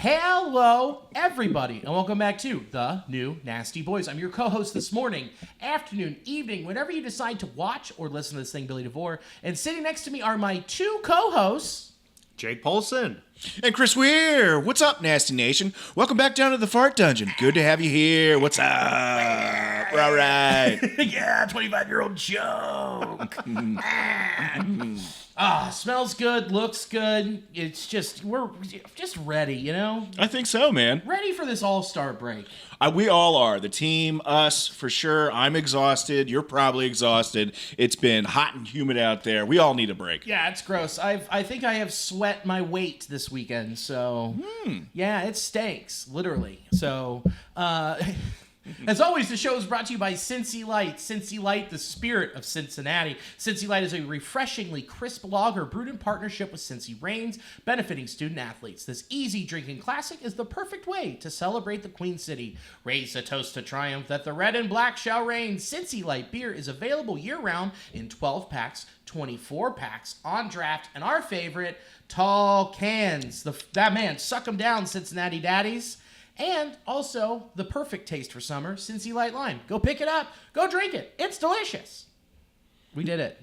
Hello, everybody, and welcome back to The New Nasty Boys. I'm your co-host this morning, afternoon, evening, whenever you decide to watch or listen to this thing, Billy DeVore. And sitting next to me are my two co-hosts, Jake Polson. And Chris Weir. What's up, Nasty Nation? Welcome back down to the Fart Dungeon. Good to have you here. What's up? All right. Yeah, 25-year-old joke. Smells good, looks good. It's just, we're just ready, you know? I think so, man. Ready for this all-star break. We all are. The team, us, for sure. I'm exhausted. You're probably exhausted. It's been hot and humid out there. We all need a break. Yeah, it's gross. I think I have sweat my weight this weekend, so yeah, it stinks, literally. So, as always, the show is brought to you by Cincy Light. Cincy Light, the spirit of Cincinnati. Cincy Light is a refreshingly crisp lager brewed in partnership with Cincy Reigns, benefiting student athletes. This easy drinking classic is the perfect way to celebrate the Queen City. Raise a toast to triumph that the red and black shall reign. Cincy Light beer is available year-round in 12 packs, 24 packs, on draft, and our favorite, tall cans. That man, suck 'em down, Cincinnati daddies. And also, the perfect taste for summer, Cincy Light Lime. Go pick it up. Go drink it. It's delicious. We did it.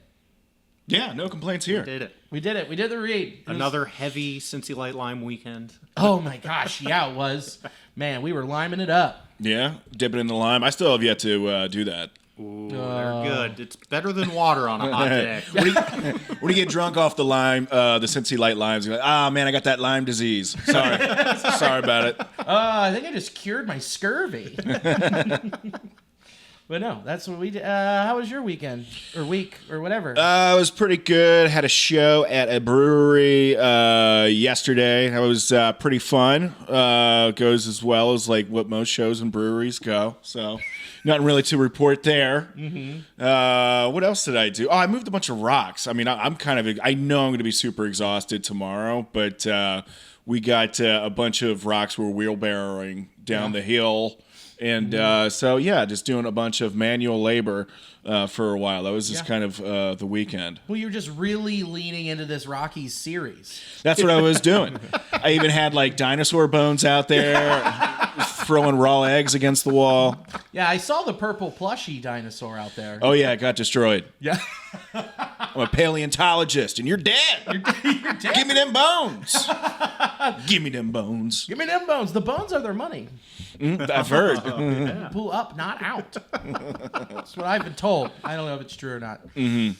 Yeah, no complaints here. We did it. We did it. We did the read. Another heavy Cincy Light Lime weekend. Oh, my gosh. Yeah, it was. Man, we were liming it up. Yeah, dipping in the lime. I still have yet to do that. Ooh, they're good. It's better than water on a hot day. When you get drunk off the lime, the Cincy Light limes, you're like, man, I got that Lyme disease. Sorry. Sorry about it. I think I just cured my scurvy. But no, that's what we did. How was your weekend? Or week? Or whatever? It was pretty good. Had a show at a brewery yesterday. That was pretty fun. Goes as well as like what most shows and breweries go. So nothing really to report there. Mm-hmm. What else did I do? Oh, I moved a bunch of rocks. I mean, I know I'm going to be super exhausted tomorrow, but we got a bunch of rocks we're wheelbarrowing down the hill. And so, yeah, just doing a bunch of manual labor for a while. That was just kind of the weekend. Well, you're just really leaning into this Rockies series. That's what I was doing. I even had, like, dinosaur bones out there, throwing raw eggs against the wall. Yeah, I saw the purple plushie dinosaur out there. Oh, yeah, it got destroyed. Yeah. I'm a paleontologist, and you're dead. You're dead. Give me them bones. Give me them bones. Give me them bones. The bones are their money. I've heard. Yeah. Pull up, not out. That's what I've been told. I don't know if it's true or not. Mm-hmm.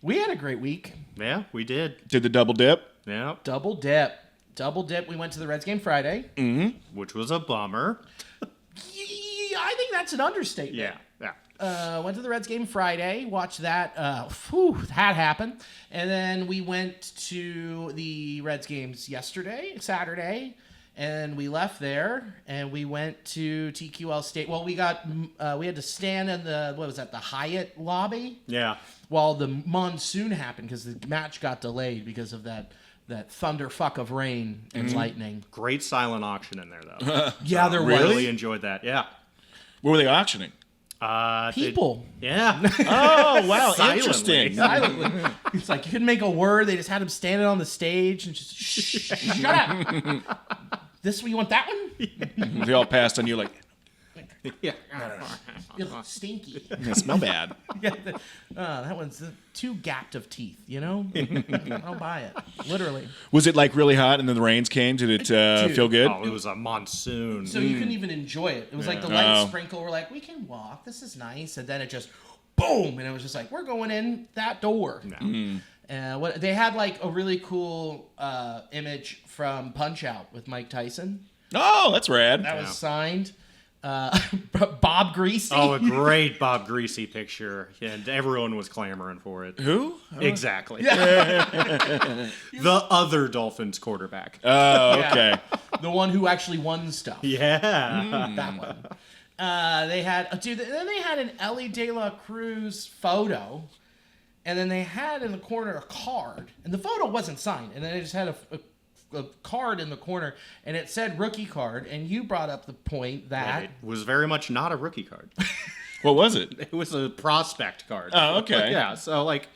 We had a great week. Yeah, we did. Did the double dip? Yeah. Double dip. Double dip. We went to the Reds game Friday. Mm-hmm. Which was a bummer. I think that's an understatement. Yeah. Went to the Reds game Friday, watched that. That happened. And then we went to the Reds games Saturday, and we left there, and we went to TQL State. Well, we had to stand in the Hyatt lobby? Yeah. While the monsoon happened, because the match got delayed because of that thunderfuck of rain and lightning. Great silent auction in there, though. Yeah, there was. Really enjoyed that. Yeah. What were they auctioning? People. Yeah. Oh, wow. Silently. Interesting. Silently. It's like you couldn't make a word. They just had him standing on the stage and just shut up. This one, you want that one? They all passed on you like, Yeah. You look stinky. they smell bad. Yeah, that one's too gapped of teeth, you know? I'll buy it. Literally. Was it like really hot and then the rains came? Did it feel good? Oh, it was a monsoon. So you couldn't even enjoy it. It was like the light sprinkle. We're like, we can walk. This is nice. And then it just, boom. And it was just like, we're going in that door. No. They had like a really cool image from Punch-Out with Mike Tyson. Oh, that's rad. That was signed. Bob Greasy. Oh, a great Bob Greasy picture. And everyone was clamoring for it. Who? Exactly. The other Dolphins quarterback. Oh, okay. The one who actually won stuff. Yeah. That one. They had then they had an Ellie De La Cruz photo, and then they had in the corner a card, and the photo wasn't signed, and then they just had a card in the corner, and it said rookie card, and you brought up the point that It was very much not a rookie card. What was it? It was a prospect card. Oh, okay. Yeah, so like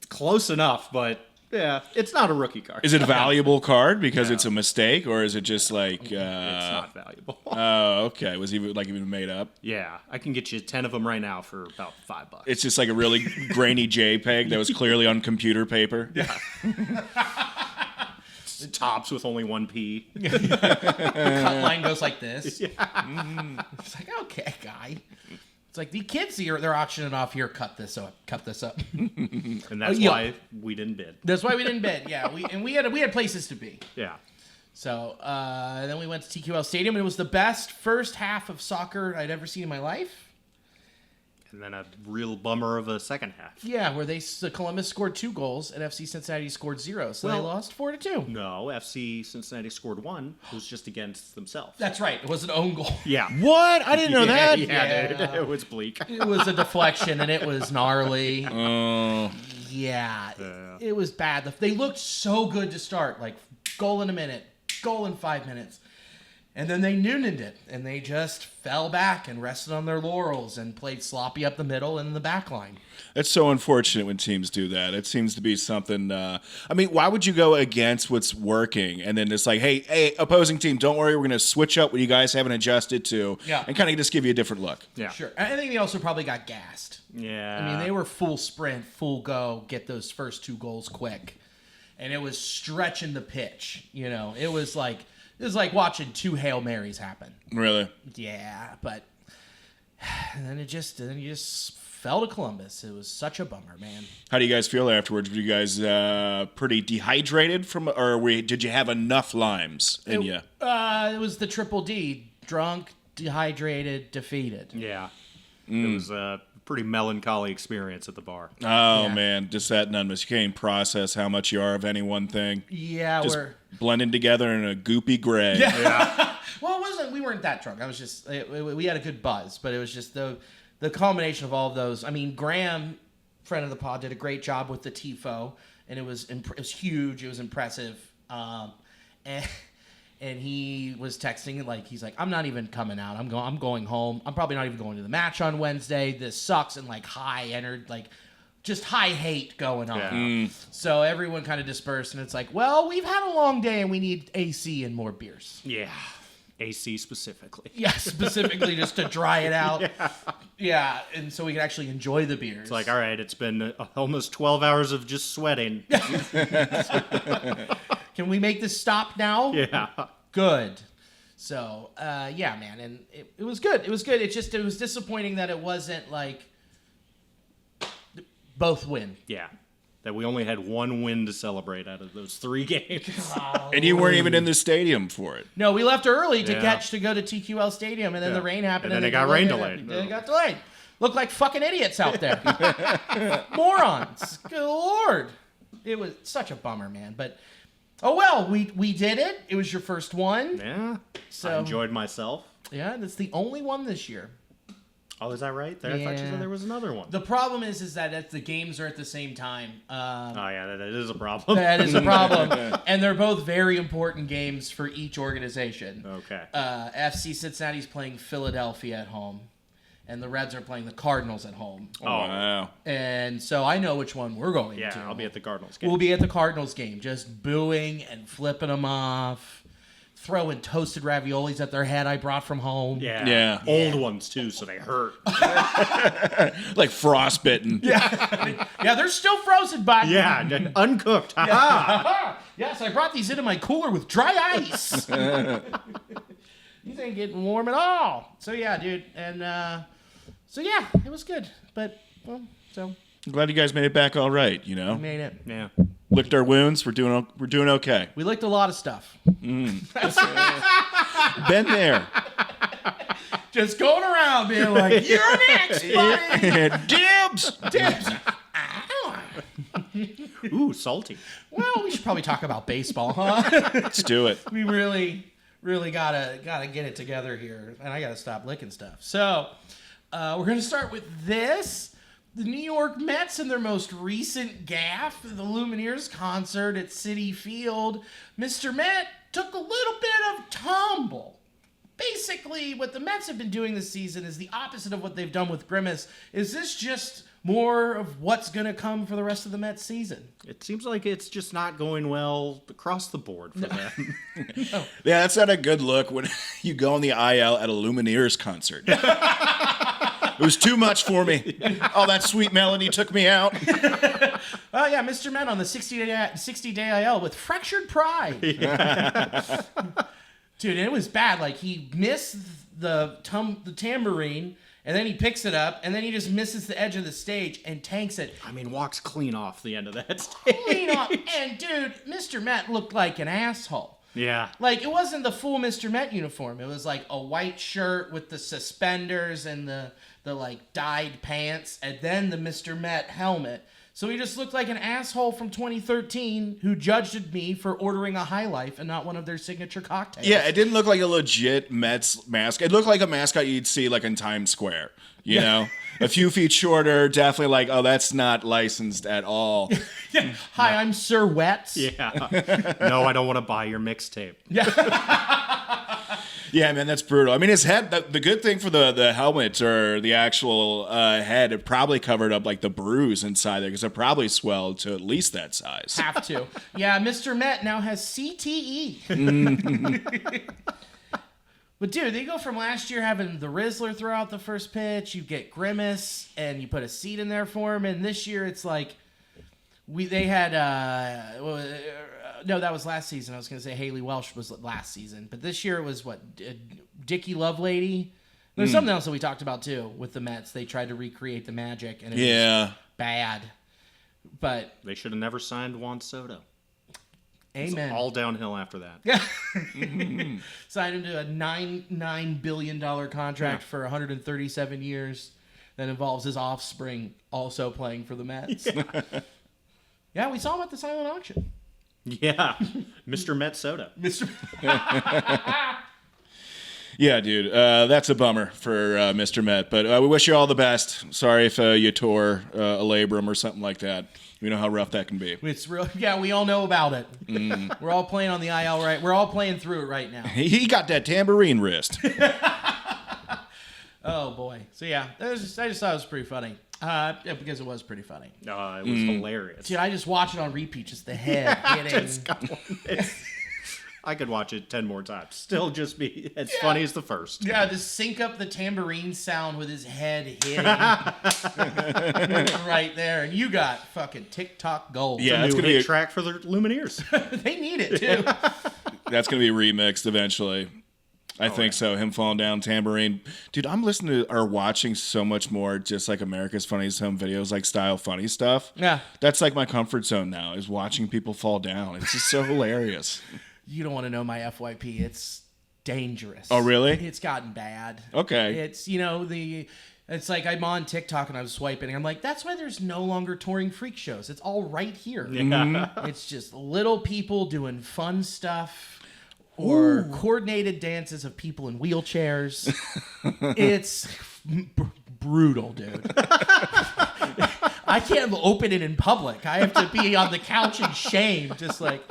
close enough, but Yeah, it's not a rookie card. Is it a valuable card because it's a mistake, or is it just like? It's not valuable. Oh, okay. Was even made up? Yeah, I can get you 10 of them right now for about $5. It's just like a really grainy JPEG that was clearly on computer paper. Yeah. Tops with only one P. The cut line goes like this. Yeah. It's like, okay, guy. It's like the kids here, they're auctioning off here. Cut this up. And that's why we didn't bid. That's why we didn't bid. Yeah, we had places to be. Yeah. So then we went to TQL Stadium, and it was the best first half of soccer I'd ever seen in my life. And then a real bummer of a second half. Yeah, where Columbus scored 2 goals and FC Cincinnati scored 0, so they lost 4-2. No, FC Cincinnati scored 1. It was just against themselves. That's right. It was an own goal. Yeah. What? I didn't know that. Yeah, dude. It was bleak. It was a deflection, and it was gnarly. Oh. Yeah, it was bad. They looked so good to start, like goal in a minute, goal in 5 minutes. And then they noonined it, and they just fell back and rested on their laurels and played sloppy up the middle and in the back line. That's so unfortunate when teams do that. It seems to be something. I mean, why would you go against what's working and then it's like, hey, opposing team, don't worry, we're going to switch up what you guys haven't adjusted to, and kind of just give you a different look. Yeah, sure. I think they also probably got gassed. Yeah, I mean, they were full sprint, full go, get those first 2 goals quick, and it was stretching the pitch. You know, it was like watching 2 Hail Marys happen. Really? Yeah, but and then you just fell to Columbus. It was such a bummer, man. How do you guys feel afterwards? Were you guys pretty dehydrated did you have enough limes in you? It was the triple D: drunk, dehydrated, defeated. Yeah, it was a pretty melancholy experience at the bar. Oh man, just that numbness. You can't even process how much you are of any one thing. Yeah, just blending together in a goopy gray. Yeah. Well, we weren't that drunk. I was just we had a good buzz, but it was just the culmination of all of those. I mean, Graham, friend of the pod, did a great job with the tifo, and it was huge. It was impressive. And he was texting he's like, I'm not even coming out. I'm going home. I'm probably not even going to the match on Wednesday. This sucks, and just high hate going on. Yeah. So everyone kind of dispersed, and it's like, well, we've had a long day, and we need AC and more beers. Yeah, AC specifically. Yeah, specifically just to dry it out. Yeah, and so we can actually enjoy the beers. It's like, all right, it's been almost 12 hours of just sweating. Can we make this stop now? Yeah. Good. So, yeah, man, and it was good. It was good. It was disappointing that it wasn't like both win. Yeah. That we only had 1 win to celebrate out of those 3 games. And you weren't even in the stadium for it. No, we left early to go to TQL Stadium, and then the rain happened. And then it got rain delayed. Then it got delayed. Looked like fucking idiots out there. Morons. Good Lord. It was such a bummer, man. But, oh well, we did it. It was your first one. Yeah. So I enjoyed myself. Yeah, that's the only one this year. Oh, is that right? I thought you said there was another one. The problem is that the games are at the same time. Oh, yeah, that is a problem. That is a problem. And they're both very important games for each organization. Okay. FC Cincinnati's playing Philadelphia at home, and the Reds are playing the Cardinals at home. Oh, wow. And so I know which one we're going to. Yeah, I'll be at the Cardinals game. We'll be at the Cardinals game, just booing and flipping them off. Throwing toasted raviolis at their head I brought from home. Yeah. Old ones, too, so they hurt. Like frostbitten. Yeah, they're still frozen, bud. Yeah, uncooked. Ha-ha. Yes, I brought these into my cooler with dry ice. These ain't getting warm at all. So, yeah, dude. And, yeah, it was good. But, well, so. I'm glad you guys made it back all right, you know? We made it. Yeah. Licked our wounds. We're doing okay. We licked a lot of stuff. Been there. Just going around being like, you're next, buddy. Dibs. Ooh, salty. Well, we should probably talk about baseball, huh? Let's do it. We really gotta get it together here, and I gotta stop licking stuff. So, we're gonna start with this. The New York Mets in their most recent gaffe, the Lumineers concert at Citi Field. Mr. Met took a little bit of tumble. Basically, what the Mets have been doing this season is the opposite of what they've done with Grimace. Is this just more of what's going to come for the rest of the Mets season. It seems like it's just not going well across the board for them. Yeah, that's not a good look when you go on the IL at a Lumineers concert. It was too much for me. Oh, that sweet melody took me out. Oh, yeah, Mr. Met on the 60-day IL with fractured pride. Yeah. Dude, it was bad. Like, he missed the tambourine, and then he picks it up, and then he just misses the edge of the stage and tanks it. I mean, walks clean off the end of that stage. Clean off. And, dude, Mr. Met looked like an asshole. Yeah. Like, it wasn't the full Mr. Met uniform. It was like a white shirt with the suspenders and the like dyed pants, and then the Mr. Met helmet. So he just looked like an asshole from 2013 who judged me for ordering a High Life and not one of their signature cocktails. Yeah, it didn't look like a legit Mets mask. It looked like a mascot you'd see like in Times Square. You know, a few feet shorter, definitely like, oh, that's not licensed at all. Yeah. Hi, I'm Sir Wets. Yeah. No, I don't want to buy your mixtape. Yeah. Yeah, man, that's brutal. I mean, his head, the good thing for the helmet or the actual head, it probably covered up like the bruise inside there because it probably swelled to at least that size. Have to. Yeah, Mr. Met now has CTE. But, dude, they go from last year having the Rizzler throw out the first pitch, you get Grimace, and you put a seat in there for him, and this year it's like they had no, that was last season. I was going to say Haley Welsh was last season. But this year it was, Dickie Lovelady? There's something else that we talked about, too, with the Mets. They tried to recreate the magic, and it was bad. But They should have never signed Juan Soto. Amen. It's all downhill after that. Yeah. Signed him to a $9 billion contract for 137 years that involves his offspring also playing for the Mets. Yeah, we saw him at the silent auction. Yeah. Mr. Met Soda. Mr. Yeah, dude, that's a bummer for Mr. Met, but we wish you all the best. Sorry if you tore a labrum or something like that. We know how rough that can be. It's real. Yeah, we all know about it. We're all playing on the IL right. We're all playing through it right now. He got that tambourine wrist. Oh boy. So yeah, I just thought it was pretty funny. Because it was pretty funny. It was hilarious. Dude, I just watch it on repeat. Just the head hitting. I could watch it 10 more times. Still just be as funny as the first. Yeah, just sync up the tambourine sound with his head hitting right there, and you got fucking TikTok gold. Yeah, It's it's a new gonna be hit track for the Lumineers. They need it too. That's going to be remixed eventually. I think so. Him falling down, tambourine. Dude, I'm listening to or watching so much more just like America's Funniest Home Videos, like style funny stuff. Yeah. That's like my comfort zone now, is watching people fall down. It's just so hilarious. You don't want to know my FYP. It's dangerous. Oh, really? It's gotten bad. Okay. It's, it's like I'm on TikTok and I was swiping and I'm like, that's why there's no longer touring freak shows. It's all right here. Yeah. It's just little people doing fun stuff or coordinated dances of people in wheelchairs. It's brutal, dude. I can't open it in public. I have to be on the couch in shame, just like,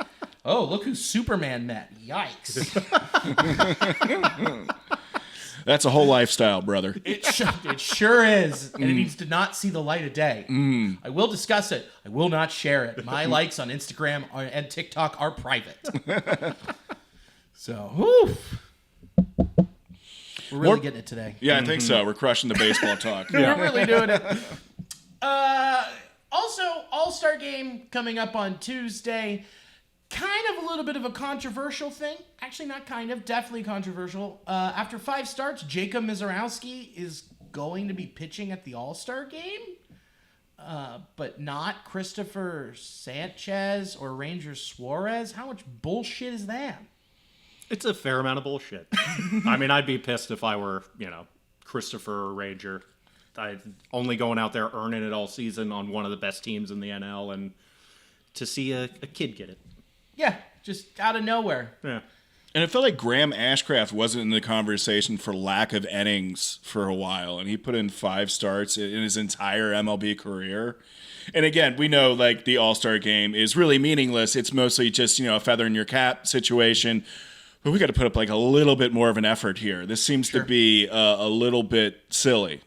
oh, look who Superman met. Yikes. That's a whole lifestyle, brother. It sure is. And it needs to not see the light of day. I will discuss it. I will not share it. My likes on Instagram and TikTok are private. So, whew. We're really getting it today. Yeah, I think so. We're crushing the baseball talk. We're really doing it. Also, All-Star Game coming up on Tuesday. Kind of a little bit of a controversial thing. Actually, not kind of. Definitely controversial. After 5 starts, Jacob Misiorowski is going to be pitching at the All-Star Game, but not Christopher Sanchez or Ranger Suarez. How much bullshit is that? It's a fair amount of bullshit. I mean, I'd be pissed if I were, Christopher or Ranger. I'm only going out there earning it all season on one of the best teams in the NL, and to see a kid get it. Yeah, just out of nowhere. Yeah. And it felt like Graham Ashcraft wasn't in the conversation for lack of innings for a while, and he put in 5 starts in his entire MLB career. And again, we know like the All-Star Game is really meaningless. It's mostly just, a feather in your cap situation. But we got to put up like a little bit more of an effort here. This seems to be a little bit silly.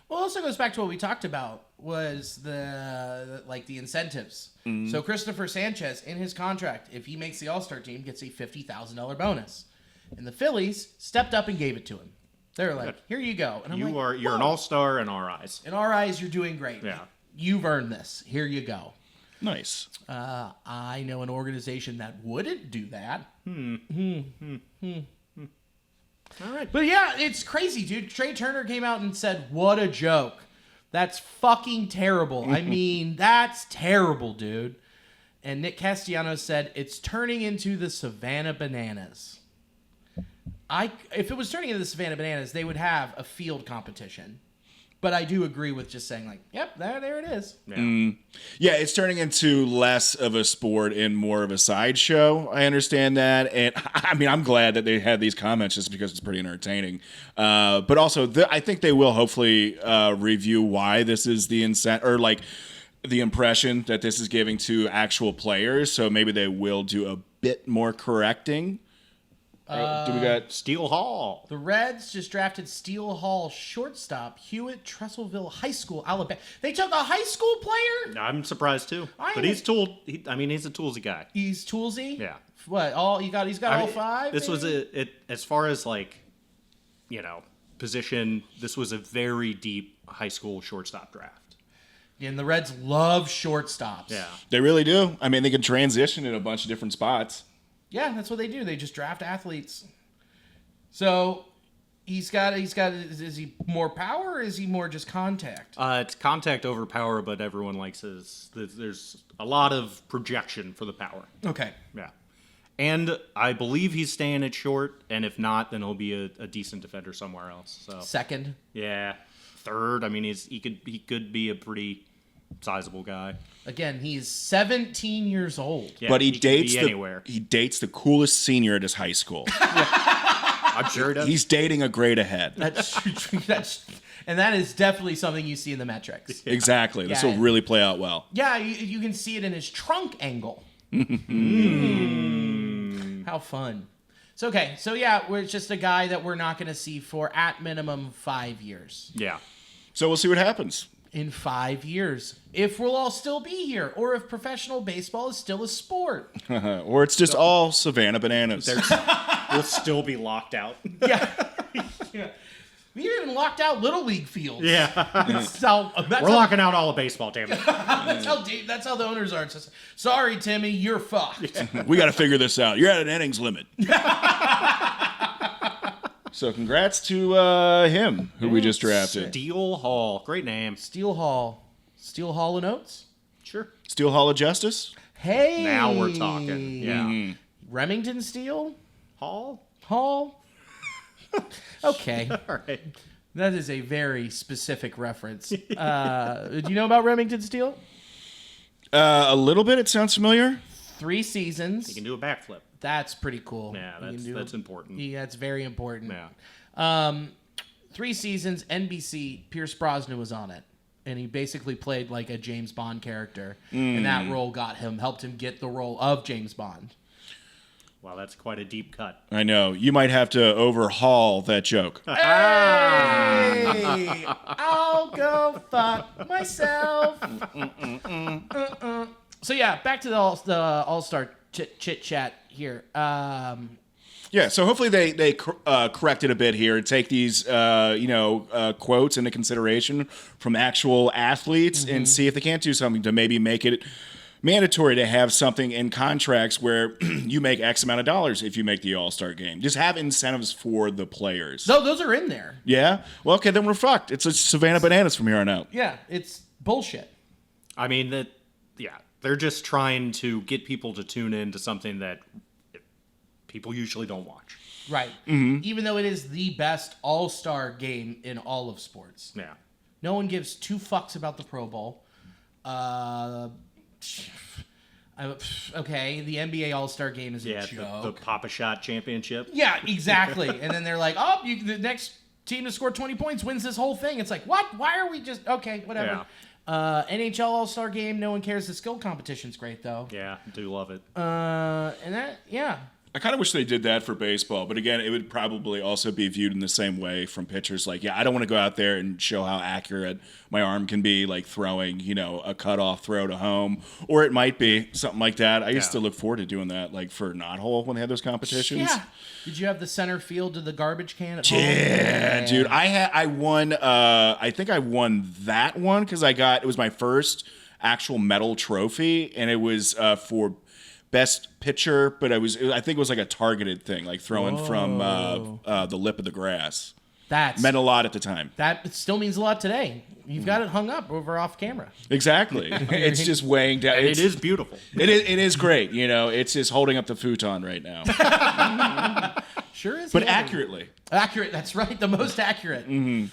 Well, it also goes back to what we talked about was the incentives. So Christopher Sanchez, in his contract, if he makes the All-Star team, gets a $50,000 bonus. And the Phillies stepped up and gave it to him. They were like, "Here you go." And You're an all-star in our eyes. In our eyes, you're doing great. Yeah. You've earned this. Here you go. Nice. I know an organization that wouldn't do that. All right. But yeah, it's crazy, dude. Trey Turner came out and said, "What a joke. That's fucking terrible." I mean, that's terrible, dude. And Nick Castellanos said, "It's turning into the Savannah Bananas." If it was turning into the Savannah Bananas, they would have a field competition. But I do agree with just saying, like, yep, there it is. Yeah. Yeah, it's turning into less of a sport and more of a sideshow. I understand that. And I mean, I'm glad that they had these comments just because it's pretty entertaining. But also, I think they will hopefully review why this is the the impression that this is giving to actual players. So maybe they will do a bit more correcting. Do we got Steele Hall. The Reds just drafted Steele Hall shortstop, Hewitt Trestleville High School, Alabama. They took a high school player? I'm surprised too. But he's he's a toolsy guy. He's toolsy? Yeah. What? He's got all five? This was as far as position, this was a very deep high school shortstop draft. And the Reds love shortstops. Yeah. They really do. I mean, they can transition in a bunch of different spots. Yeah, that's what they do. They just draft athletes. So is he more power or is he more just contact? It's contact over power, but everyone likes there's a lot of projection for the power. Okay. Yeah. And I believe he's staying at short, and if not, then he'll be a decent defender somewhere else. So Second. Yeah. Third. I mean, he could be a pretty sizable guy. Again, he's 17 years old. Yeah, But he dates anywhere. He dates the coolest senior at his high school. I'm sure he does. He's dating a grade ahead. And that is definitely something you see in the metrics. Exactly. This Yeah. will really play out well. Yeah, you can see it in his trunk angle. How fun. So, okay. So, yeah, we're just a guy that we're not going to see for, at minimum, 5 years. Yeah. So we'll see what happens. In 5 years. If we'll all still be here. Or if professional baseball is still a sport. Or it's just all Savannah Bananas. We'll still be locked out. Yeah. Yeah. We even locked out Little League fields. Yeah. We're locking out all of baseball, damn it. That's how the owners are. It's just, sorry, Timmy, you're fucked. We got to figure this out. You're at an innings limit. So congrats to him, who we just drafted. Steele Hall. Great name. Steel Hall and Oates? Sure. Steel Hall of Justice? Hey. Now we're talking. Yeah. Remington Steel? Hall? Okay. All right. That is a very specific reference. Do you know about Remington Steel? A little bit. It sounds familiar. 3 seasons. You can do a backflip. That's pretty cool. Yeah, that's important. Yeah, that's very important. Yeah. 3 seasons, NBC, Pierce Brosnan was on it. And he basically played like a James Bond character. And that role helped him get the role of James Bond. Wow, that's quite a deep cut. I know. You might have to overhaul that joke. Hey! I'll go fuck myself. So yeah, back to the All-Star chit chat here. Yeah, so hopefully they correct it a bit here. Take these quotes into consideration from actual athletes and see if they can't do something to maybe make it mandatory to have something in contracts where you make X amount of dollars if you make the All-Star game. Just have incentives for the players. No, those are in there. Yeah? Well, okay, then we're fucked. It's a Savannah Bananas from here on out. Yeah, it's bullshit. I mean, they're just trying to get people to tune in to something that people usually don't watch. Right. Even though it is the best All-Star game in all of sports. Yeah. No one gives 2 fucks about the Pro Bowl. Okay, the NBA All-Star game is a joke. The Pop-A-Shot Championship. Yeah, exactly. And then they're like, the next team to score 20 points wins this whole thing. It's like, what? Why are we just... Okay, whatever. Yeah. NHL All-Star game, no one cares. The skill competition's great, though. Yeah, do love it. And that, yeah. I kind of wish they did that for baseball, but again, it would probably also be viewed in the same way from pitchers. Like, yeah, I don't want to go out there and show how accurate my arm can be, like throwing, a cutoff throw to home, or it might be something like that. I used to look forward to doing that, like for Knothole when they had those competitions. Yeah. Did you have the center field to the garbage can at home? Yeah, dude. I won. I think I won that one because it was my first actual medal trophy, and it was for best pitcher, but I think it was like a targeted thing, like throwing from the lip of the grass. That meant a lot at the time. That still means a lot today. You've got it hung up over off camera. Exactly. It's just weighing down. It is beautiful. It is great. It's just holding up the futon right now. Sure is. But accurately. Accurate. That's right. The most accurate. Mm-hmm.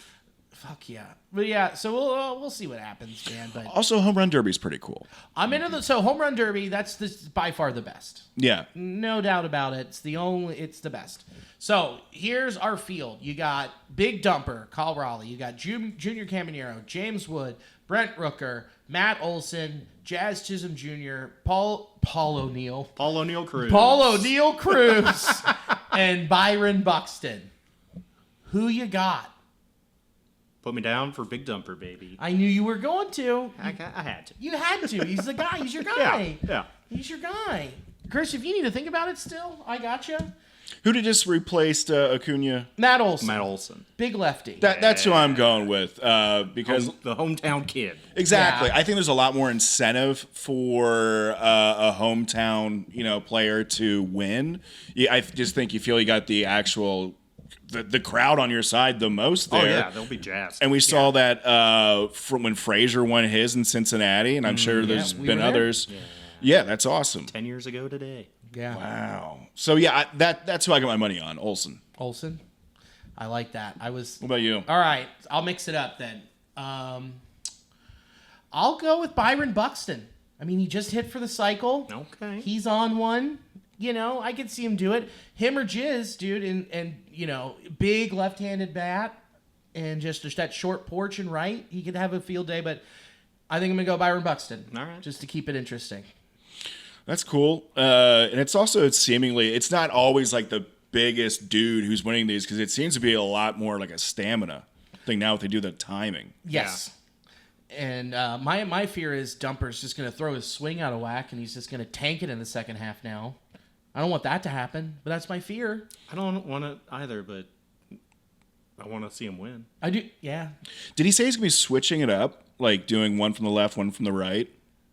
Fuck yeah. But yeah, so we'll see what happens, man. But also, home run derby is pretty cool. I'm into home run derby. That's by far the best. Yeah, no doubt about it. It's the best. So here's our field. You got Big Dumper, Kyle Raleigh. You got Junior Caminero, James Wood, Brent Rooker, Matt Olson, Jazz Chisholm Jr., Paul O'Neill Cruz, and Byron Buxton. Who you got? Put me down for Big Dumper, baby. I knew you were going to. I had to. You had to. He's the guy. He's your guy. Yeah. He's your guy. Chris, if you need to think about it still, I got you. Who did just replace Acuna? Matt Olson. Big lefty. That's who I'm going with because the hometown kid. Exactly. Yeah. I think there's a lot more incentive for a hometown player to win. I just think you feel you got the actual. The crowd on your side the most there. Oh, yeah, they'll be jazzed. And we saw that from when Frazier won his in Cincinnati, and I'm sure there's been others. Yeah, that's awesome. 10 years ago today. Yeah. Wow. So, yeah, that's who I got my money on, Olson. I like that. What about you? All right, I'll mix it up then. I'll go with Byron Buxton. I mean, he just hit for the cycle. Okay. He's on one. I could see him do it. Him or Jizz, dude, and big left-handed bat and just that short porch and right. He could have a field day, but I think I'm going to go Byron Buxton. All right. Just to keep it interesting. That's cool. And it's not always like the biggest dude who's winning these because it seems to be a lot more like a stamina thing now if they do the timing. Yes. Yeah. And my fear is Dumper's just going to throw his swing out of whack and he's just going to tank it in the second half now. I don't want that to happen, but that's my fear. I don't want it either, but I want to see him win. I do, yeah. Did he say he's going to be switching it up, like doing one from the left, one from the right?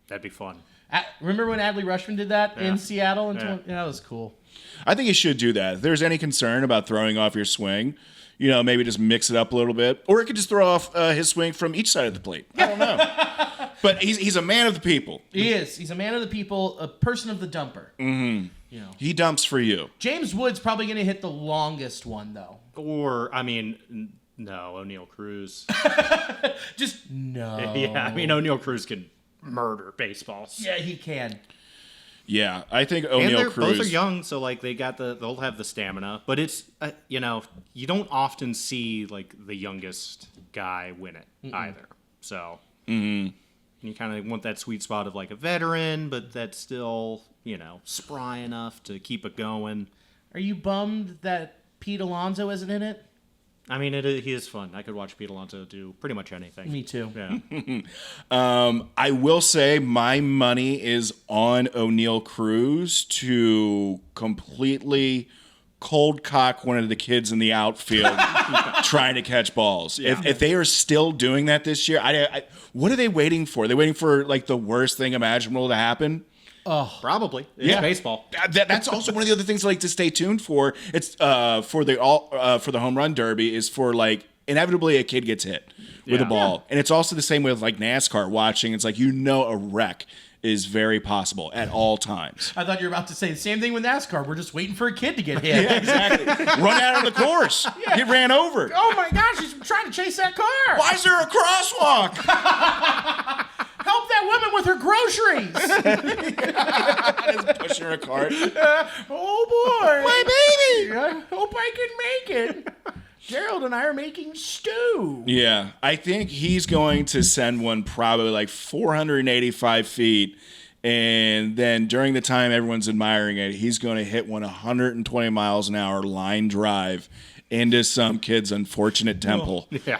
That'd be fun. Remember when Adley Rutschman did that in Seattle? That was cool. I think he should do that. If there's any concern about throwing off your swing, maybe just mix it up a little bit. Or it could just throw off his swing from each side of the plate. I don't know. But he's a man of the people. He is. He's a man of the people, a person of the dumper. Mm-hmm. He dumps for you. James Wood's probably going to hit the longest one, though. Or, no, O'Neill Cruz. Just no. Yeah, O'Neill Cruz can murder baseballs. Yeah, he can. Yeah, I think O'Neill Cruz. Both are young, so like they'll have the stamina. But it's you don't often see like the youngest guy win it either. So you kind of want that sweet spot of like a veteran, but that's still spry enough to keep it going. Are you bummed that Pete Alonso isn't in it? He is fun. I could watch Pete Alonso do pretty much anything. Me too. Yeah. I will say my money is on O'Neill Cruz to completely cold cock one of the kids in the outfield trying to catch balls. Yeah. If they are still doing that this year, what are they waiting for? Are they waiting for like the worst thing imaginable to happen? Oh, probably. It's baseball. That's also one of the other things I like to stay tuned for. It's for the home run derby is for like inevitably a kid gets hit with a ball, and it's also the same with like NASCAR watching. It's like a wreck is very possible at all times. I thought you were about to say the same thing with NASCAR. We're just waiting for a kid to get hit. Yeah, exactly. Run out of the course. Yeah. Get ran over. Oh my gosh, he's trying to chase that car. Why is there a crosswalk? Help that woman with her groceries. Just pushing her cart. Oh boy. My baby. I hope I can make it. Gerald and I are making stew. Yeah, I think he's going to send one probably like 485 feet And then during the time everyone's admiring it, he's going to hit 120 miles an hour line drive into some kid's unfortunate temple. Yeah.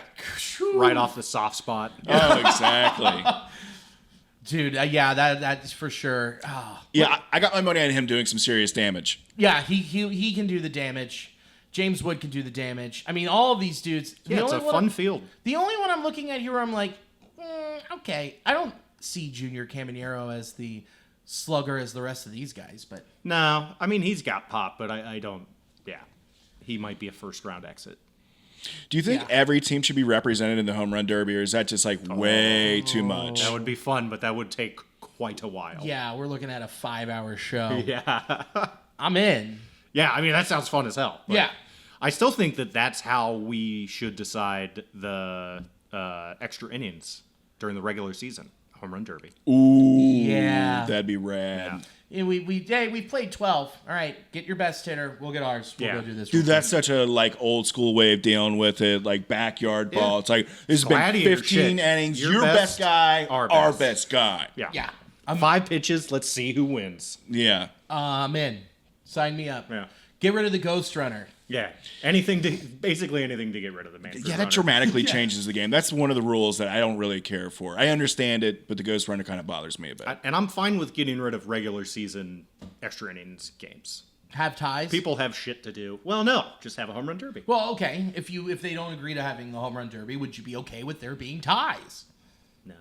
Right off the soft spot. Oh, exactly. Dude, yeah, that's for sure. Oh. Yeah, I got my money on him doing some serious damage. Yeah, he can do the damage. James Wood can do the damage. I mean, all of these dudes. Yeah, it's a fun field. The only one I'm looking at here where I'm like, okay. I don't see Junior Caminero as the slugger as the rest of these guys, but... No, I mean, he's got pop, but I don't... Yeah, he might be a first-round exit. Do you think every team should be represented in the home run derby, or is that just like way too much? That would be fun, but that would take quite a while. Yeah, we're looking at a 5-hour show. Yeah. I'm in. Yeah, I mean, that sounds fun as hell. But Yeah. I still think that that's how we should decide the extra innings during the regular season. Home run derby. Ooh, Yeah. that'd be rad. Yeah, we played 12. All right, get your best hitter. We'll get ours. We'll go do this. Dude, that's such a like old school way of dealing with it, like backyard ball. It's like this has been Gladiator 15 shit. innings. Your Your best best, guy, our our best. best guy. Yeah. 5 pitches. Let's see who wins. Yeah. I'm in. Sign me up. Yeah. Get rid of the Ghost Runner. Yeah. Basically anything to get rid of the man. Yeah, that dramatically changes the game. That's one of the rules that I don't really care for. I understand it, but the Ghost Runner kind of bothers me a bit. And I'm fine with getting rid of regular season extra innings games. Have ties. People have shit to do. Well, no, just have a home run derby. Well, okay. If they don't agree to having the home run derby, would you be okay with there being ties? No.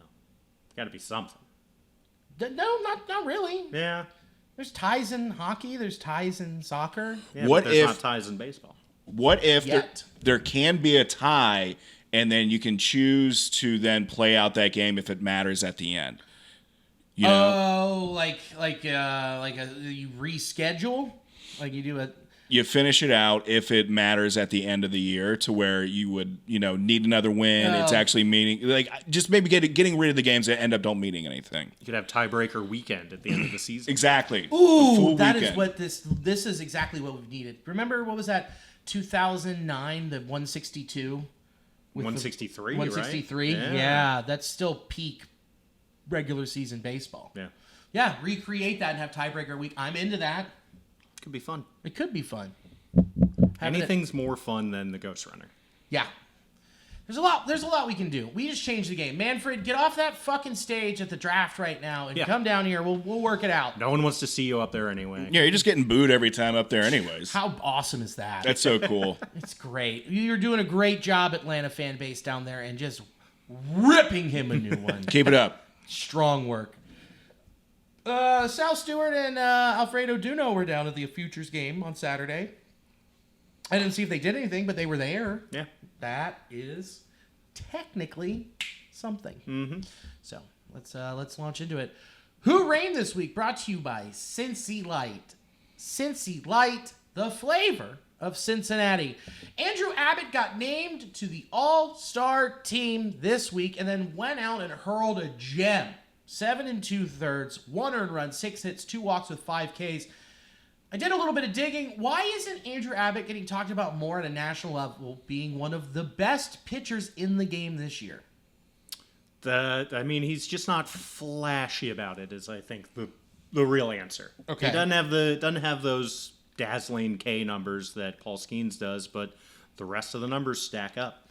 Got to be something. No, not really. Yeah. There's ties in hockey. There's ties in soccer. Yeah, What but there's if- not ties in baseball? What if Yet. there can be a tie, and then you can choose to then play out that game if it matters at the end? You know, Oh, like you reschedule, like you do a. you finish it out if it matters at the end of the year to where you would, need another win. It's actually meaning like just maybe getting rid of the games that end up don't meaning anything. You could have tiebreaker weekend at the end of the season. Exactly. Ooh, that is weekend. what this is exactly what we've needed. Remember what was that? 2009, the 162. with the- 163, 163. right? Yeah, that's still peak regular season baseball. Yeah. Yeah, recreate that and have tiebreaker week. I'm into that. Could be fun. It could be fun. Having it- Anything's more fun than the Ghost Runner. Yeah. There's a lot we can do. We just changed the game. Manfred, get off that fucking stage at the draft right now and come down here. We'll work it out. No one wants to see you up there anyway. Yeah, you're just getting booed every time up there anyways. How awesome is that? That's so cool. It's great. You're doing a great job, Atlanta fan base down there, and just ripping him a new one. Keep it up. Strong work. Sal Stewart and Alfredo Duno were down at the Futures game on Saturday. I didn't see if they did anything, but they were there. Yeah. That is technically something. Mm-hmm. So let's launch into it. Who reigned this week? Brought to you by Cincy Light. Cincy Light, the flavor of Cincinnati. Andrew Abbott got named to the All-Star team this week and then went out and hurled a gem. 7 2/3, 1 earned run, 6 hits, 2 walks with 5 Ks. I did a little bit of digging. Why isn't Andrew Abbott getting talked about more at a national level, being one of the best pitchers in the game this year? He's just not flashy about it, is I think the real answer. Okay. He doesn't have those dazzling K numbers that Paul Skeens does, but the rest of the numbers stack up.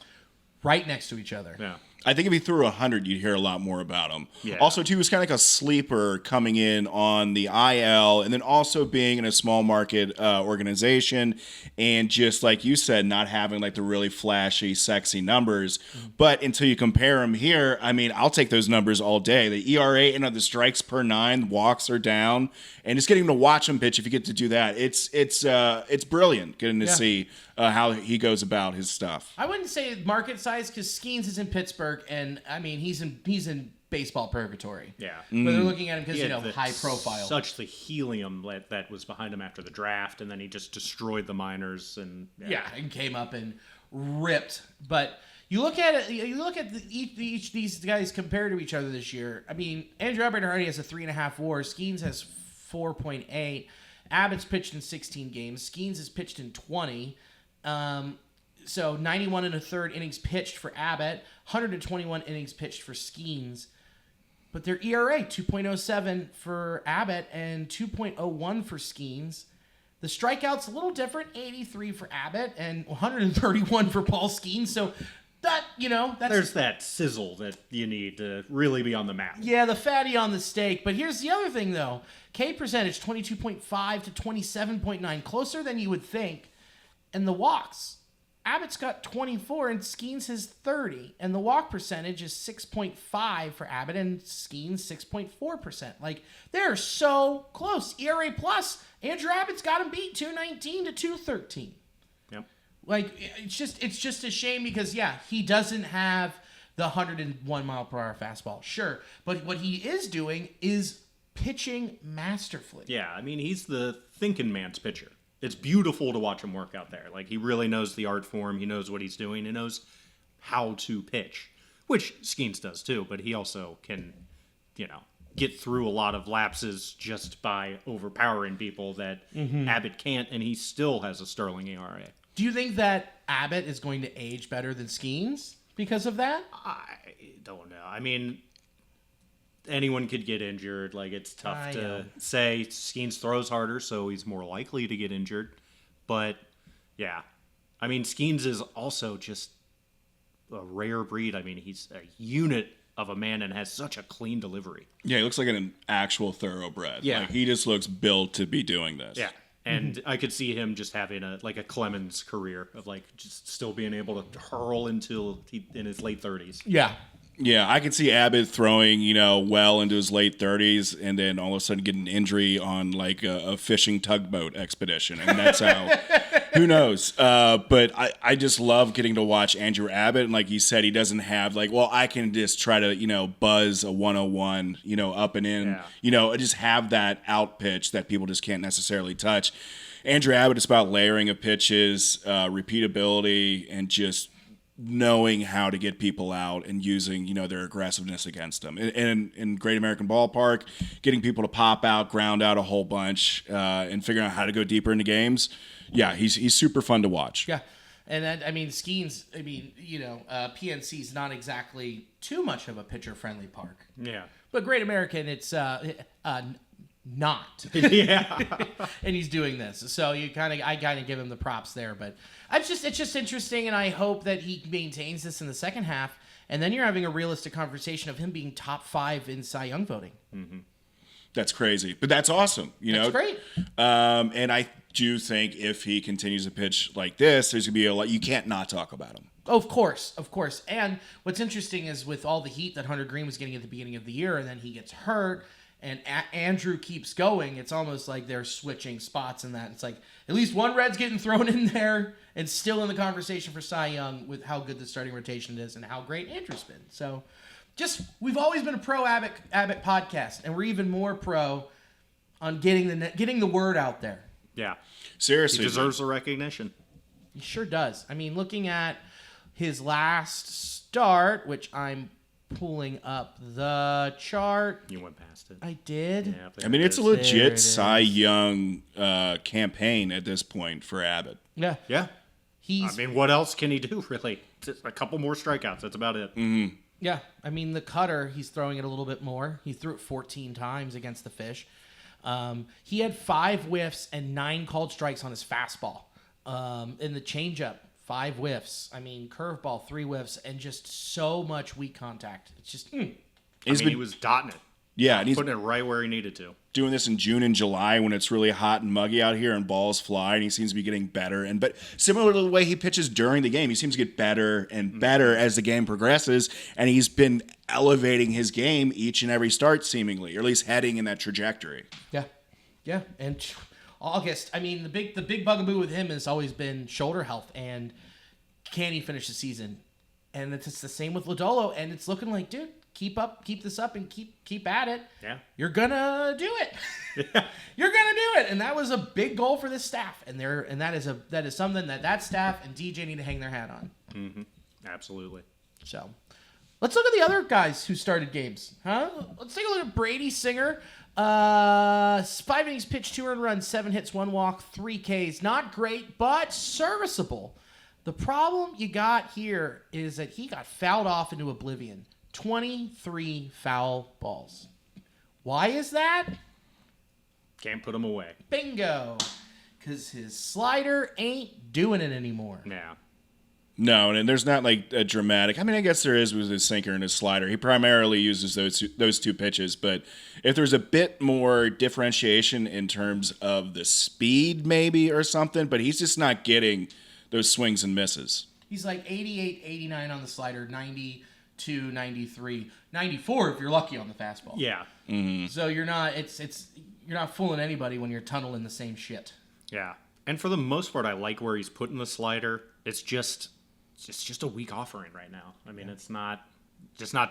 Right next to each other. Yeah. I think if he threw 100, you'd hear a lot more about him. Yeah. Also, too, he was kind of like a sleeper coming in on the IL, and then also being in a small market organization, and just like you said, not having like the really flashy, sexy numbers. But until you compare him here, I mean, I'll take those numbers all day. The ERA and the strikes per 9, walks are down, and just getting to watch him pitch, if you get to do that, it's brilliant getting to see how he goes about his stuff. I wouldn't say market size because Skeens is in Pittsburgh, and I mean he's in baseball purgatory. Yeah. But they're looking at him because He had high profile. Such the helium that was behind him after the draft, and then he just destroyed the minors and and came up and ripped. But you look at it. You look at each these guys compared to each other this year. I mean, Andrew Abbott already has a 3.5 WAR. Skeens has 4.8. Abbott's pitched in 16 games. Skeens has pitched in 20. So 91 1/3 innings pitched for Abbott, 121 innings pitched for Skeens. but their ERA 2.07 for Abbott and 2.01 for Skeens. The strikeouts a little different, 83 for Abbott and 131 for Paul Skeens. So that, there's that sizzle that you need to really be on the map. Yeah, the fatty on the steak. But here's the other thing, though. K percentage, 22.5 to 27.9, closer than you would think. And the walks, Abbott's got 24 and Skeens has 30. And the walk percentage is 6.5 for Abbott and Skeens 6.4%. Like, they're so close. ERA plus, Andrew Abbott's got him beat 219 to 213. Yep. Like, it's just a shame because, he doesn't have the 101 mile per hour fastball. Sure. But what he is doing is pitching masterfully. Yeah, I mean, he's the thinking man's pitcher. It's beautiful to watch him work out there. Like, he really knows the art form. He knows what he's doing. He knows how to pitch, which Skeens does too. But he also can, get through a lot of lapses just by overpowering people that Abbott can't, and he still has a sterling ERA. Do you think that Abbott is going to age better than Skeens because of that? I don't know. I mean, anyone could get injured. Like, it's tough to say. Skeens throws harder, so he's more likely to get injured. But, yeah. I mean, Skeens is also just a rare breed. I mean, he's a unit of a man and has such a clean delivery. Yeah, he looks like an actual thoroughbred. Yeah. Like, he just looks built to be doing this. Yeah. And I could see him just having a Clemens career of just still being able to hurl until in his late 30s. Yeah. Yeah, I could see Abbott throwing, well into his late 30s and then all of a sudden getting an injury on a fishing tugboat expedition. And that's how, who knows? But I just love getting to watch Andrew Abbott. And like you said, he doesn't have I can just try to, buzz a 101, up and in, just have that out pitch that people just can't necessarily touch. Andrew Abbott is about layering of pitches, repeatability, and just knowing how to get people out and using, their aggressiveness against them. And in Great American Ballpark, getting people to pop out, ground out a whole bunch, and figuring out how to go deeper into games. Yeah, he's super fun to watch. Yeah. And then, Skeens, PNC is not exactly too much of a pitcher-friendly park. Yeah. But Great American, it's not. Yeah. And he's doing this. So I kind of give him the props there, but it's just interesting, and I hope that he maintains this in the second half, and then you're having a realistic conversation of him being top 5 in Cy Young voting. Mm-hmm. That's crazy, but that's awesome. That's great. And I do think if he continues to pitch like this, there's gonna be a lot. You can't not talk about him. Of course. And what's interesting is with all the heat that Hunter Greene was getting at the beginning of the year, and then he gets hurt, and Andrew keeps going, it's almost like they're switching spots in that. It's like at least one Red's getting thrown in there and still in the conversation for Cy Young with how good the starting rotation is and how great Andrew's been. So we've always been a pro Abbott podcast, and we're even more pro on getting the word out there. Yeah. Seriously. He deserves the recognition. He sure does. Looking at his last start, which I'm pulling up the chart. You went past it. I did. Yeah, it's a legit Cy Young campaign at this point for Abbott. Yeah. Yeah. What else can he do, really? Just a couple more strikeouts. That's about it. Mm-hmm. Yeah. The cutter, he's throwing it a little bit more. He threw it 14 times against the Fish. He had 5 whiffs and 9 called strikes on his fastball. In the changeup, 5 whiffs. Curveball, 3 whiffs, and just so much weak contact. It's just... he was dotting it. Yeah, and he's putting it right where he needed to. Doing this in June and July when it's really hot and muggy out here and balls fly, and he seems to be getting better. But similar to the way he pitches during the game, he seems to get better and better as the game progresses, and he's been elevating his game each and every start, seemingly, or at least heading in that trajectory. Yeah, and August. The big bugaboo with him has always been shoulder health, and can he finish the season? And it's the same with Lodolo, and it's looking like, dude, keep this up and keep at it. Yeah. You're gonna do it. Yeah. You're gonna do it. And that was a big goal for this staff. And that is something that staff and DJ need to hang their hat on. Mm-hmm. Absolutely. So let's look at the other guys who started games. Let's take a look at Brady Singer. 5 innings pitched, 2 earned runs, 7 hits, 1 walk, 3 Ks. Not great, but serviceable. The problem you got here is that he got fouled off into oblivion 23 foul balls. Why is that? Can't put him away. Bingo. Because his slider ain't doing it anymore. Yeah. No, and there's not like a dramatic. I mean, I guess there is with his sinker and his slider. He primarily uses those two pitches, but if there's a bit more differentiation in terms of the speed, maybe or something, but he's just not getting those swings and misses. He's like 88, 89 on the slider, 92, 93, 94 if you're lucky on the fastball. Yeah. So you're not. You're not fooling anybody when you're tunneling the same shit. Yeah. And for the most part, I like where he's putting the slider. It's just a weak offering right now. I mean, it's not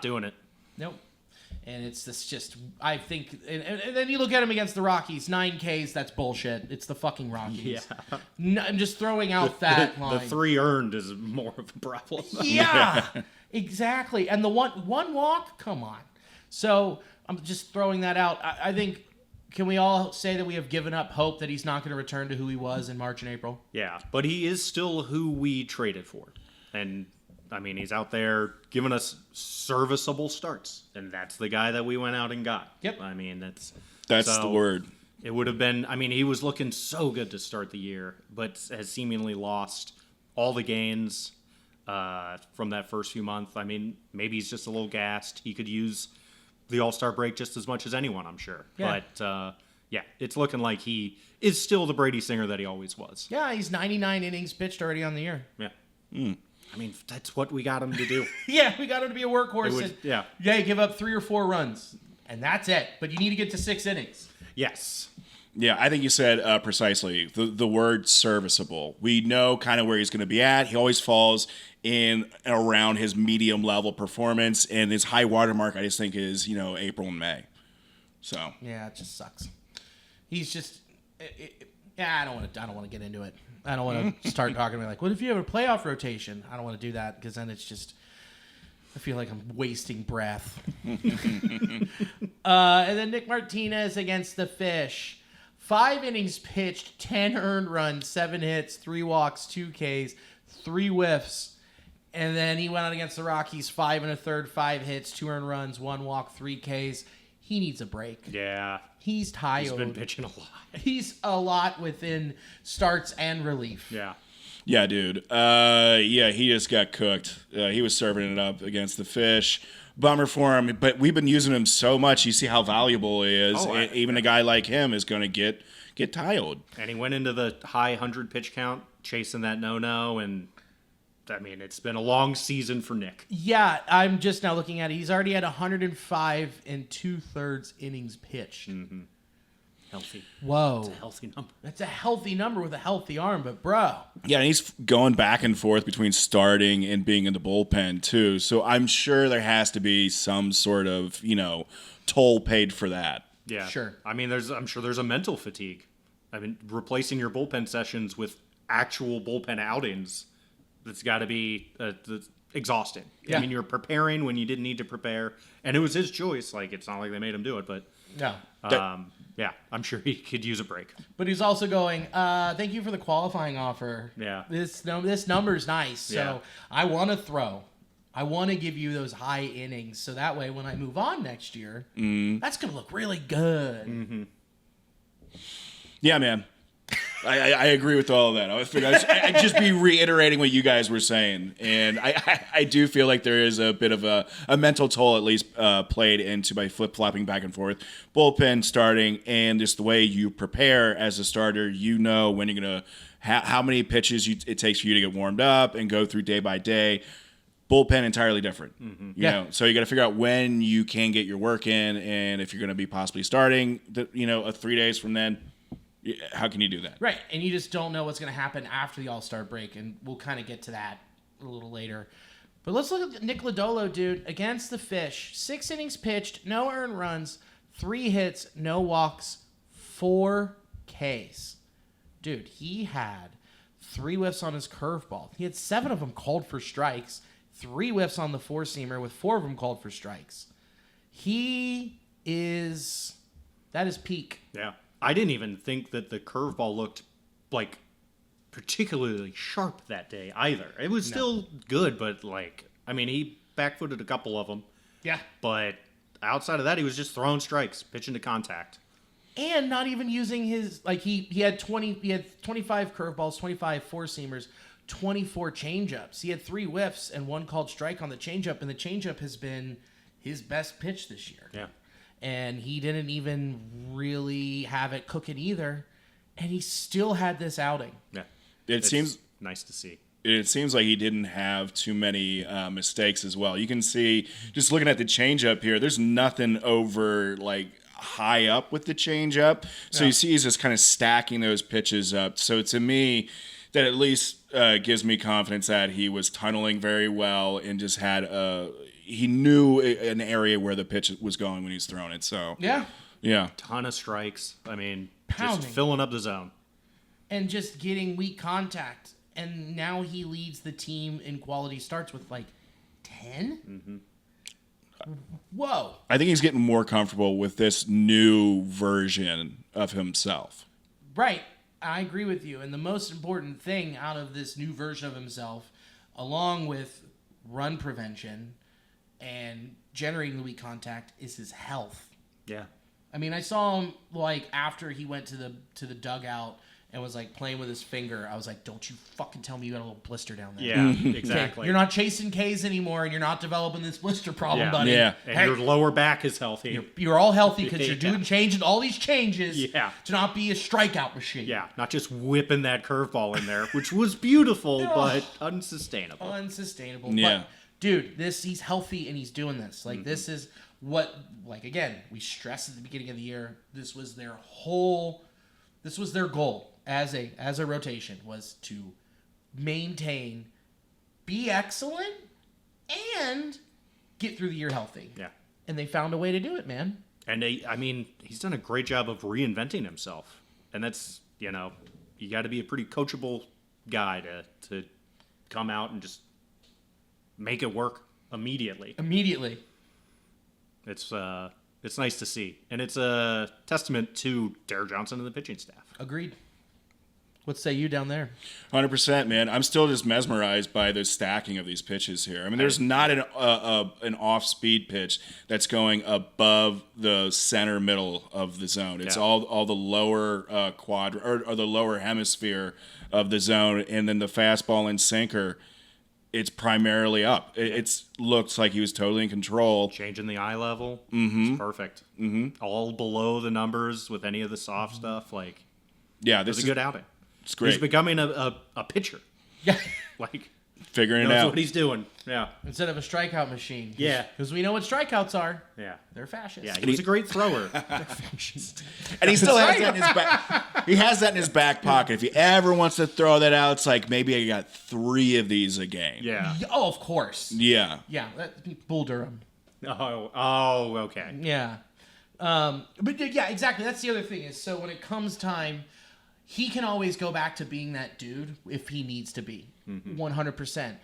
doing it. Nope. And it's this just, I think, and then you look at him against the Rockies, 9 Ks, that's bullshit. It's the fucking Rockies. Yeah. No, I'm just throwing out that line. The 3 earned is more of a problem. Yeah, exactly. And the one walk, come on. So I'm just throwing that out. I think, can we all say that we have given up hope that he's not going to return to who he was in March and April? Yeah, but he is still who we traded for. And, I mean, he's out there giving us serviceable starts. And that's the guy that we went out and got. Yep. I mean, That's the word. It would have been, I mean, he was looking so good to start the year, but has seemingly lost all the gains from that first few months. I mean, maybe he's just a little gassed. He could use the All-Star break just as much as anyone, I'm sure. Yeah. But, yeah, it's looking like he is still the Brady Singer that he always was. Yeah, he's 99 innings pitched already on the year. Yeah. I mean, that's what we got him to do. Yeah, we got him to be a workhorse. Yeah. Yeah, give up 3 or 4 runs, and that's it. But you need to get to 6 innings. Yes. Yeah, I think you said precisely the word serviceable. We know kind of where he's going to be at. He always falls in around his medium level performance, and his high watermark I just think is April and May. So yeah, it just sucks. He's just I don't want to get into it. I don't want to start talking about like, what if you have a playoff rotation? I don't want to do that because then it's just, I feel like I'm wasting breath. And then Nick Martinez against the Fish. 5 innings pitched, 10 earned runs, 7 hits, 3 walks, 2 Ks, 3 whiffs. And then he went out against the Rockies, 5 1/3, 5 hits, 2 earned runs, 1 walk, 3 Ks. He needs a break. Yeah. He's tired. He's been pitching a lot. He's a lot within starts and relief. Yeah. yeah, dude. Yeah, he just got cooked. He was serving it up against the Fish. Bummer for him, but we've been using him so much. You see how valuable he is. Even a guy like him is going to get tired. And he went into the high 100 pitch count, chasing that no-no, and I mean, it's been a long season for Nick. Yeah, I'm just now looking at it. He's already had 105 2/3 innings pitched. Mm-hmm. Healthy. Whoa. That's a healthy number. That's a healthy number with a healthy arm, but bro. Yeah, and he's going back and forth between starting and being in the bullpen too. So I'm sure there has to be some sort of, toll paid for that. Yeah. Sure. I mean, I'm sure there's a mental fatigue. I mean, replacing your bullpen sessions with actual bullpen outings, that's got to be exhausting. Yeah. I mean, you're preparing when you didn't need to prepare, and it was his choice. Like, it's not like they made him do it, but No. yeah, I'm sure he could use a break. But he's also going, thank you for the qualifying offer. Yeah. This number's nice. So Yeah. I want to throw. I want to give you those high innings. So that way when I move on next year, that's going to look really good. Mm-hmm. Yeah, man. I agree with all of that. I figured I'd just be reiterating what you guys were saying. And I do feel like there is a bit of a mental toll at least played into by flip-flopping back and forth. Bullpen starting and just the way you prepare as a starter, when you're going to how many pitches it takes for you to get warmed up and go through day by day. Bullpen entirely different. You know, so you got to figure out when you can get your work in and if you're going to be possibly starting, 3 days from then. How can you do that? Right, and you just don't know what's going to happen after the All-Star break, and we'll kind of get to that a little later. But let's look at Nick Lodolo, dude, against the Fish. 6 innings pitched, no earned runs, 3 hits, no walks, 4 Ks. Dude, he had 3 whiffs on his curveball. He had 7 of them called for strikes, 3 whiffs on the four-seamer with 4 of them called for strikes. That is peak. Yeah. I didn't even think that the curveball looked like particularly sharp that day either. It was still good, but he back-footed a couple of them. Yeah. But outside of that, he was just throwing strikes, pitching to contact. And not even using his, like, he had 25 curveballs, 25 four-seamers, 24 changeups. He had 3 whiffs and 1 called strike on the changeup, and the changeup has been his best pitch this year. Yeah. And he didn't even really have it cooking either, and he still had this outing. Yeah. It seems nice to see. It seems like he didn't have too many mistakes as well. You can see, just looking at the changeup here, there's nothing over, like, high up with the changeup. So you see he's just kind of stacking those pitches up. So to me, that at least gives me confidence that he was tunneling very well and just had he knew an area where the pitch was going when he's throwing it. So yeah. Ton of strikes. I mean, Pounding. just filling up the zone. And just getting weak contact. And now he leads the team in quality starts with, like, 10? Mm-hmm. Whoa. I think he's getting more comfortable with this new version of himself. Right. I agree with you. And the most important thing out of this new version of himself, along with run prevention and generating the weak contact, is his health. Yeah. I mean, I saw him, like, after he went to the dugout and was, like, playing with his finger. I was like, don't you fucking tell me you got a little blister down there. Yeah, exactly. Okay, you're not chasing K's anymore, and you're not developing this blister problem, buddy. Yeah. And your lower back is healthy. You're all healthy because you're changing all these changes Yeah. to not be a strikeout machine. Yeah, not just whipping that curveball in there, which was beautiful, but unsustainable. Unsustainable. Yeah. But, dude, he's healthy, and he's doing this. Like, this is what, like, again, we stressed at the beginning of the year, this was their goal as a rotation, was to maintain, be excellent, and get through the year healthy. Yeah. And they found a way to do it, man. And he's done a great job of reinventing himself. And that's, you got to be a pretty coachable guy to come out and just make it work immediately. It's nice to see. And it's a testament to Derek Johnson and the pitching staff. Agreed. What say you down there? 100%, man. I'm still just mesmerized by the stacking of these pitches here. I mean, there's not an off-speed pitch that's going above the center middle of the zone. It's all the lower quadrant or the lower hemisphere of the zone, and then the fastball and sinker, it's primarily up. It looks like he was totally in control. Changing the eye level, it's perfect. Mm-hmm. All below the numbers with any of the soft stuff, like. Yeah, this is a good outing. It's great. He's becoming a pitcher. Yeah. Like, figuring it knows out. what he's doing. Yeah. Instead of a strikeout machine. Yeah. Because we know what strikeouts are. Yeah. They're fascists. Yeah, he was a great thrower. And he still has that in his back. He has that in his back pocket. If he ever wants to throw that out, it's like maybe I got 3 of these a game. Yeah. Oh, of course. Yeah. Yeah. That's Bull Durham. Oh, okay. Yeah. But yeah, exactly. That's the other thing is, so when it comes time, he can always go back to being that dude if he needs to be. 100%.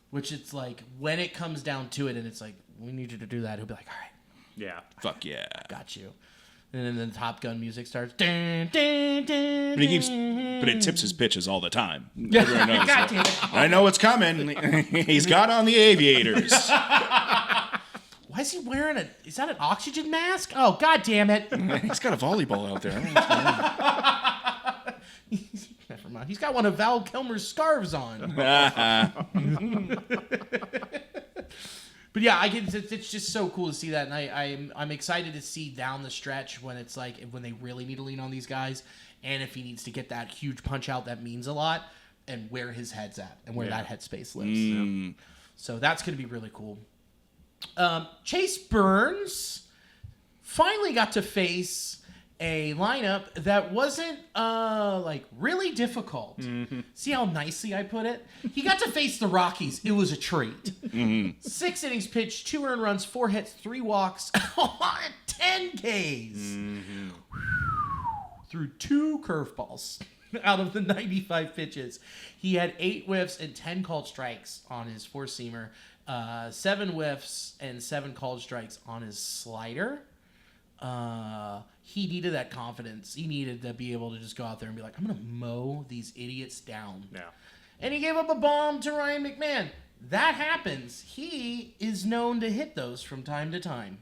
Which it's like, when it comes down to it and it's like, we need you to do that, he'll be like, all right. Yeah. Fuck yeah. Got you. And then the Top Gun music starts. Dun, dun, dun, But it tips his pitches all the time. Yeah. Everyone knows God that. damn it. I know what's coming. He's got on the aviators. Why is he wearing is that an oxygen mask? Oh, god damn it. He's got a volleyball out there. I don't know what's going on. Never mind. He's got one of Val Kilmer's scarves on. But yeah, it's just so cool to see that, and I'm excited to see down the stretch when it's like when they really need to lean on these guys, and if he needs to get that huge punch out that means a lot, and where his head's at and where that headspace lives. Yeah. So that's going to be really cool. Chase Burns finally got to face a lineup that wasn't like really difficult. See how nicely I put it? He got to face the Rockies. It was a treat. 6 innings pitched, 2 earned runs, 4 hits, 3 walks, 10 Ks. Threw 2 curveballs out of the 95 pitches. He had 8 whiffs and 10 called strikes on his 4-seamer, 7 whiffs and 7 called strikes on his slider. He needed that confidence. He needed to be able to just go out there and be like, I'm going to mow these idiots down. Yeah. And he gave up a bomb to Ryan McMahon. that happens, he is known to hit those from time to time.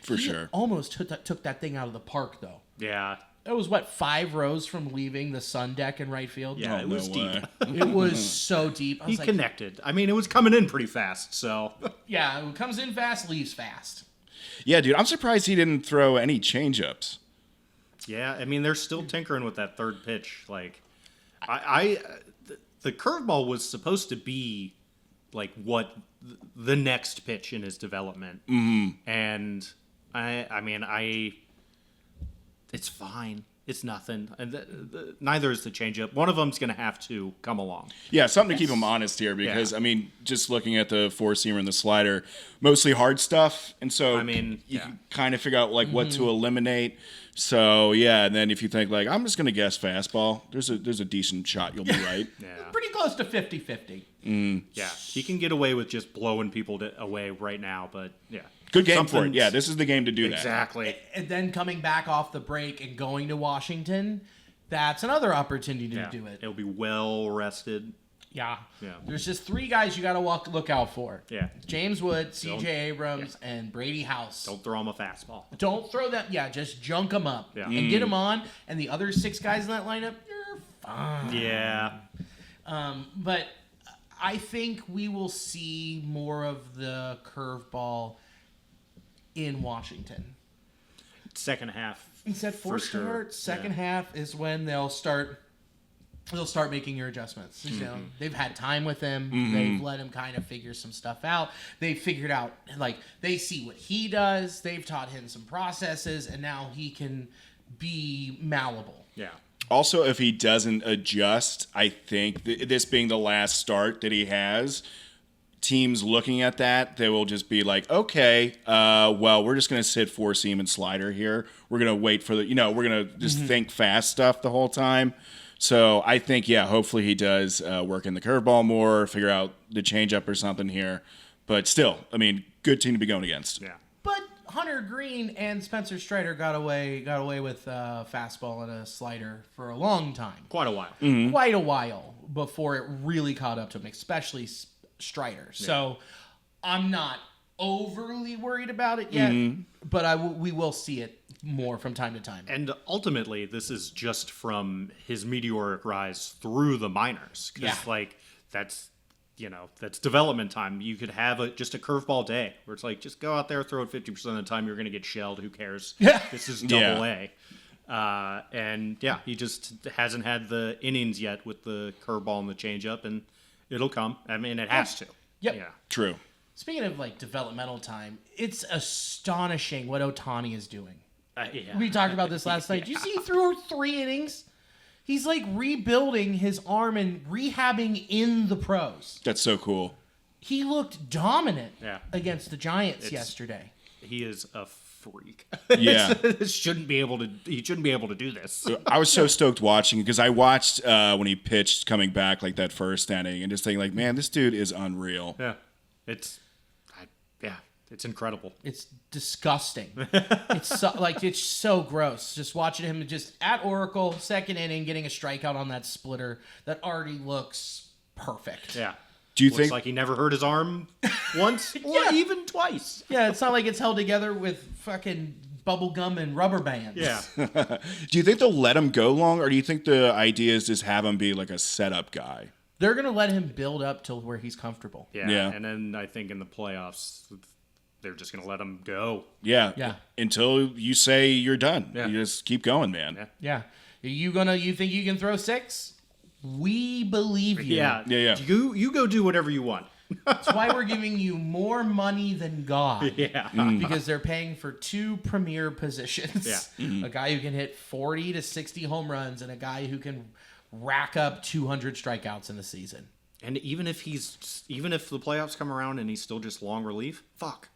For He sure. almost took that thing out of the park, though. Yeah. It was, 5 rows from leaving the sun deck in right field? Yeah, Oh, it was no deep. way. It was so deep. I He was like, connected. I mean, it was coming in pretty fast, so. yeah, it comes in fast, leaves fast. Yeah, dude, I'm surprised he didn't throw any changeups. Yeah, I mean, they're still tinkering with that third pitch. Like, the curveball was supposed to be like what the next pitch in his development, and it's fine. It's nothing, and neither is the changeup. One of them's going to have to come along. Yeah, something to keep him honest here because, Yeah. I mean, just looking at the four-seamer and the slider, mostly hard stuff. And so I mean, you yeah. can kind of figure out, like, what to eliminate. So, yeah, and then if you think, like, I'm just going to guess fastball, there's a decent shot you'll be right. Yeah, Pretty close to 50-50. yeah. He can get away with just blowing people away right now, but yeah. Good game for it. Something's- Yeah, this is the game to do that. Exactly. And then coming back off the break and going to Washington, that's another opportunity to Yeah. do it. It'll be well rested. Yeah. Yeah. There's just 3 guys you got to look out for. Yeah. James Wood, C.J. Abrams, and Brady House. Don't throw him a fastball. Don't throw them. Yeah, just junk them up Yeah. and get them on. And the other 6 guys in that lineup, you're fine. Yeah. But I think we will see more of the curveball in Washington. Second half. He said for sure. second Yeah. half is when they'll start making your adjustments. You know, they've had time with him. They've let him kind of figure some stuff out. They figured out, like, they see what he does. They've taught him some processes, and now he can be malleable. Yeah. Also, if he doesn't adjust, I think this being the last start that he has, teams looking at that, they will just be like, okay, well, we're just going to sit 4-seam and slider here. We're going to wait for we're going to just think fast stuff the whole time. So I think, yeah, hopefully he does work in the curveball more, figure out the changeup or something here. But still, I mean, good team to be going against. Yeah. But Hunter Greene and Spencer Strider got away with fastball and a slider for a long time. Quite a while. Quite a while before it really caught up to him, especially Strider. So I'm not overly worried about it yet, but we will see it more from time to time. And ultimately, this is just from his meteoric rise through the minors. Because, that's development time. You could have just a curveball day where it's like, just go out there, throw it 50% of the time. You're going to get shelled. Who cares? Yeah. This is double A. And, yeah, he just hasn't had the innings yet with the curveball and the changeup, and it'll come. I mean, it has to. Yep. Yeah. True. Speaking of developmental time, it's astonishing what Ohtani is doing. Yeah. We talked about this last night. Did you see he threw 3 innings? He's rebuilding his arm and rehabbing in the pros. That's so cool. He looked dominant Yeah. against the Giants yesterday. He is a freak. Yeah. He shouldn't be able to do this. I was so stoked watching because I watched when he pitched coming back like that first inning and just thinking like, man, this dude is unreal. Yeah. It's incredible. It's disgusting. It's so gross. Just watching him just at Oracle, second inning, getting a strikeout on that splitter that already looks perfect. Yeah. Do you Looks think like he never hurt his arm once or even twice. Yeah, it's not like it's held together with fucking bubble gum and rubber bands. Yeah. do you think they'll let him go long, or do you think the idea is just have him be like a setup guy? They're going to let him build up till where he's comfortable. Yeah. And then I think in the playoffs, they're just going to let him go. Yeah. Yeah. Until you say you're done. Yeah. You just keep going, man. Yeah. Yeah. You think you can throw 6? We believe you. Yeah. Yeah. You go do whatever you want. That's why we're giving you more money than God. Yeah. Because they're paying for 2 premier positions. Yeah. A guy who can hit 40 to 60 home runs and a guy who can rack up 200 strikeouts in the season. And even if the playoffs come around and he's still just long relief, fuck.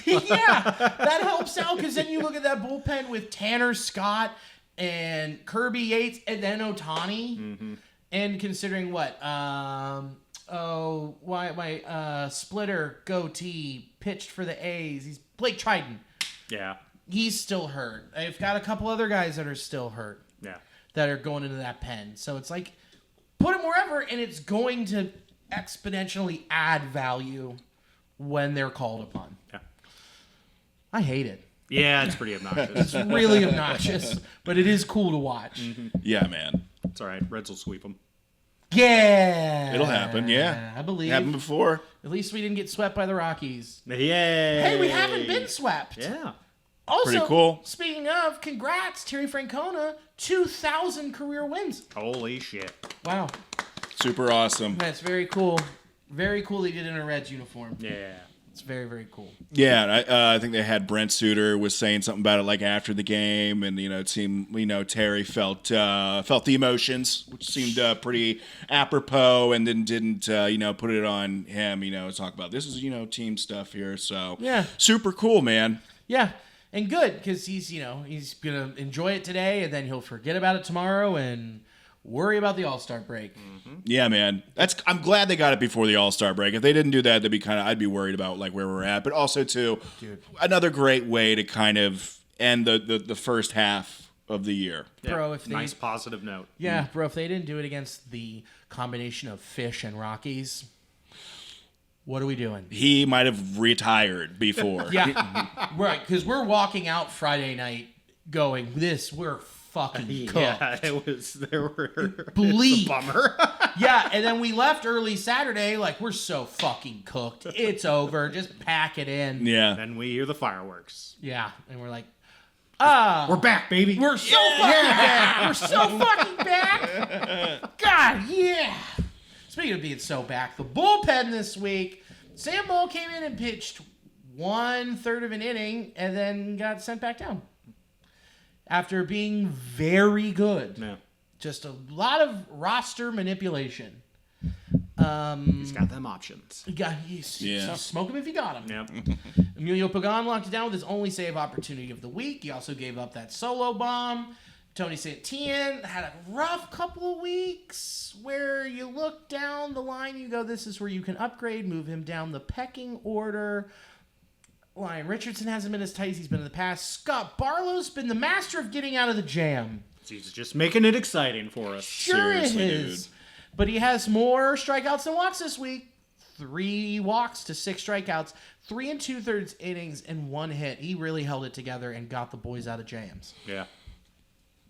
Yeah, that helps out because then you look at that bullpen with Tanner Scott and Kirby Yates and then Ohtani. And considering what? Splitter goatee pitched for the A's. He's Blake Triton. Yeah. He's still hurt. I've got a couple other guys that are still hurt Yeah. that are going into that pen. So it's like, put him wherever and it's going to exponentially add value when they're called upon. Yeah. I hate it. Yeah, it's pretty obnoxious. It's really obnoxious, but it is cool to watch. Yeah, man. It's all right. Reds will sweep them. Yeah. It'll happen, yeah. I believe. Happened before. At least we didn't get swept by the Rockies. Yay! Hey, we haven't been swept. Yeah. Also, Pretty cool. Speaking of, congrats, Terry Francona, 2,000 career wins. Holy shit. Wow. Super awesome. That's very cool. Very cool he did in a Reds uniform. Yeah. It's very, very cool. Yeah, and I think they had Brent Suter was saying something about it like after the game, and it seemed Terry felt the emotions, which seemed pretty apropos, and then didn't put it on him. Talk about this is team stuff here. So Yeah. super cool, man. Yeah, and good because he's gonna enjoy it today, and then he'll forget about it tomorrow and worry about the All-Star break. Yeah, man. I'm glad they got it before the All-Star break. If they didn't do that, I'd be worried about like where we're at. But also too, another great way to kind of end the first half of the year. Yeah. Bro, if they, nice positive note. Yeah, bro, if they didn't do it against the combination of Fish and Rockies, what are we doing? He might have retired before. Yeah, right, because we're walking out Friday night going, we're fucking cooked. Yeah, there were Bleep. It's a bummer. Yeah, and then we left early Saturday like, we're so fucking cooked. It's over. Just pack it in. Yeah. Then we hear the fireworks. Yeah, and we're like, We're back, baby. we're so fucking back. We're so fucking back. God, yeah. Speaking of being so back, the bullpen this week, Sam Moll came in and pitched 1/3 of an inning and then got sent back down. After being very good. Yeah. Just a lot of roster manipulation. He's got them options. Yeah. Smoke him if you got him. Yep. Emilio Pagan locked it down with his only save opportunity of the week. He also gave up that solo bomb. Tony Santillan had a rough couple of weeks where you look down the line, you go, this is where you can upgrade, move him down the pecking order. Ryan Richardson hasn't been as tight as he's been in the past. Scott Barlow's been the master of getting out of the jam. He's just making it exciting for us. Sure Seriously, it is. dude. But he has more strikeouts than walks this week. 3 walks to 6 strikeouts, 3 2/3 innings, and 1 hit. He really held it together and got the boys out of jams. Yeah.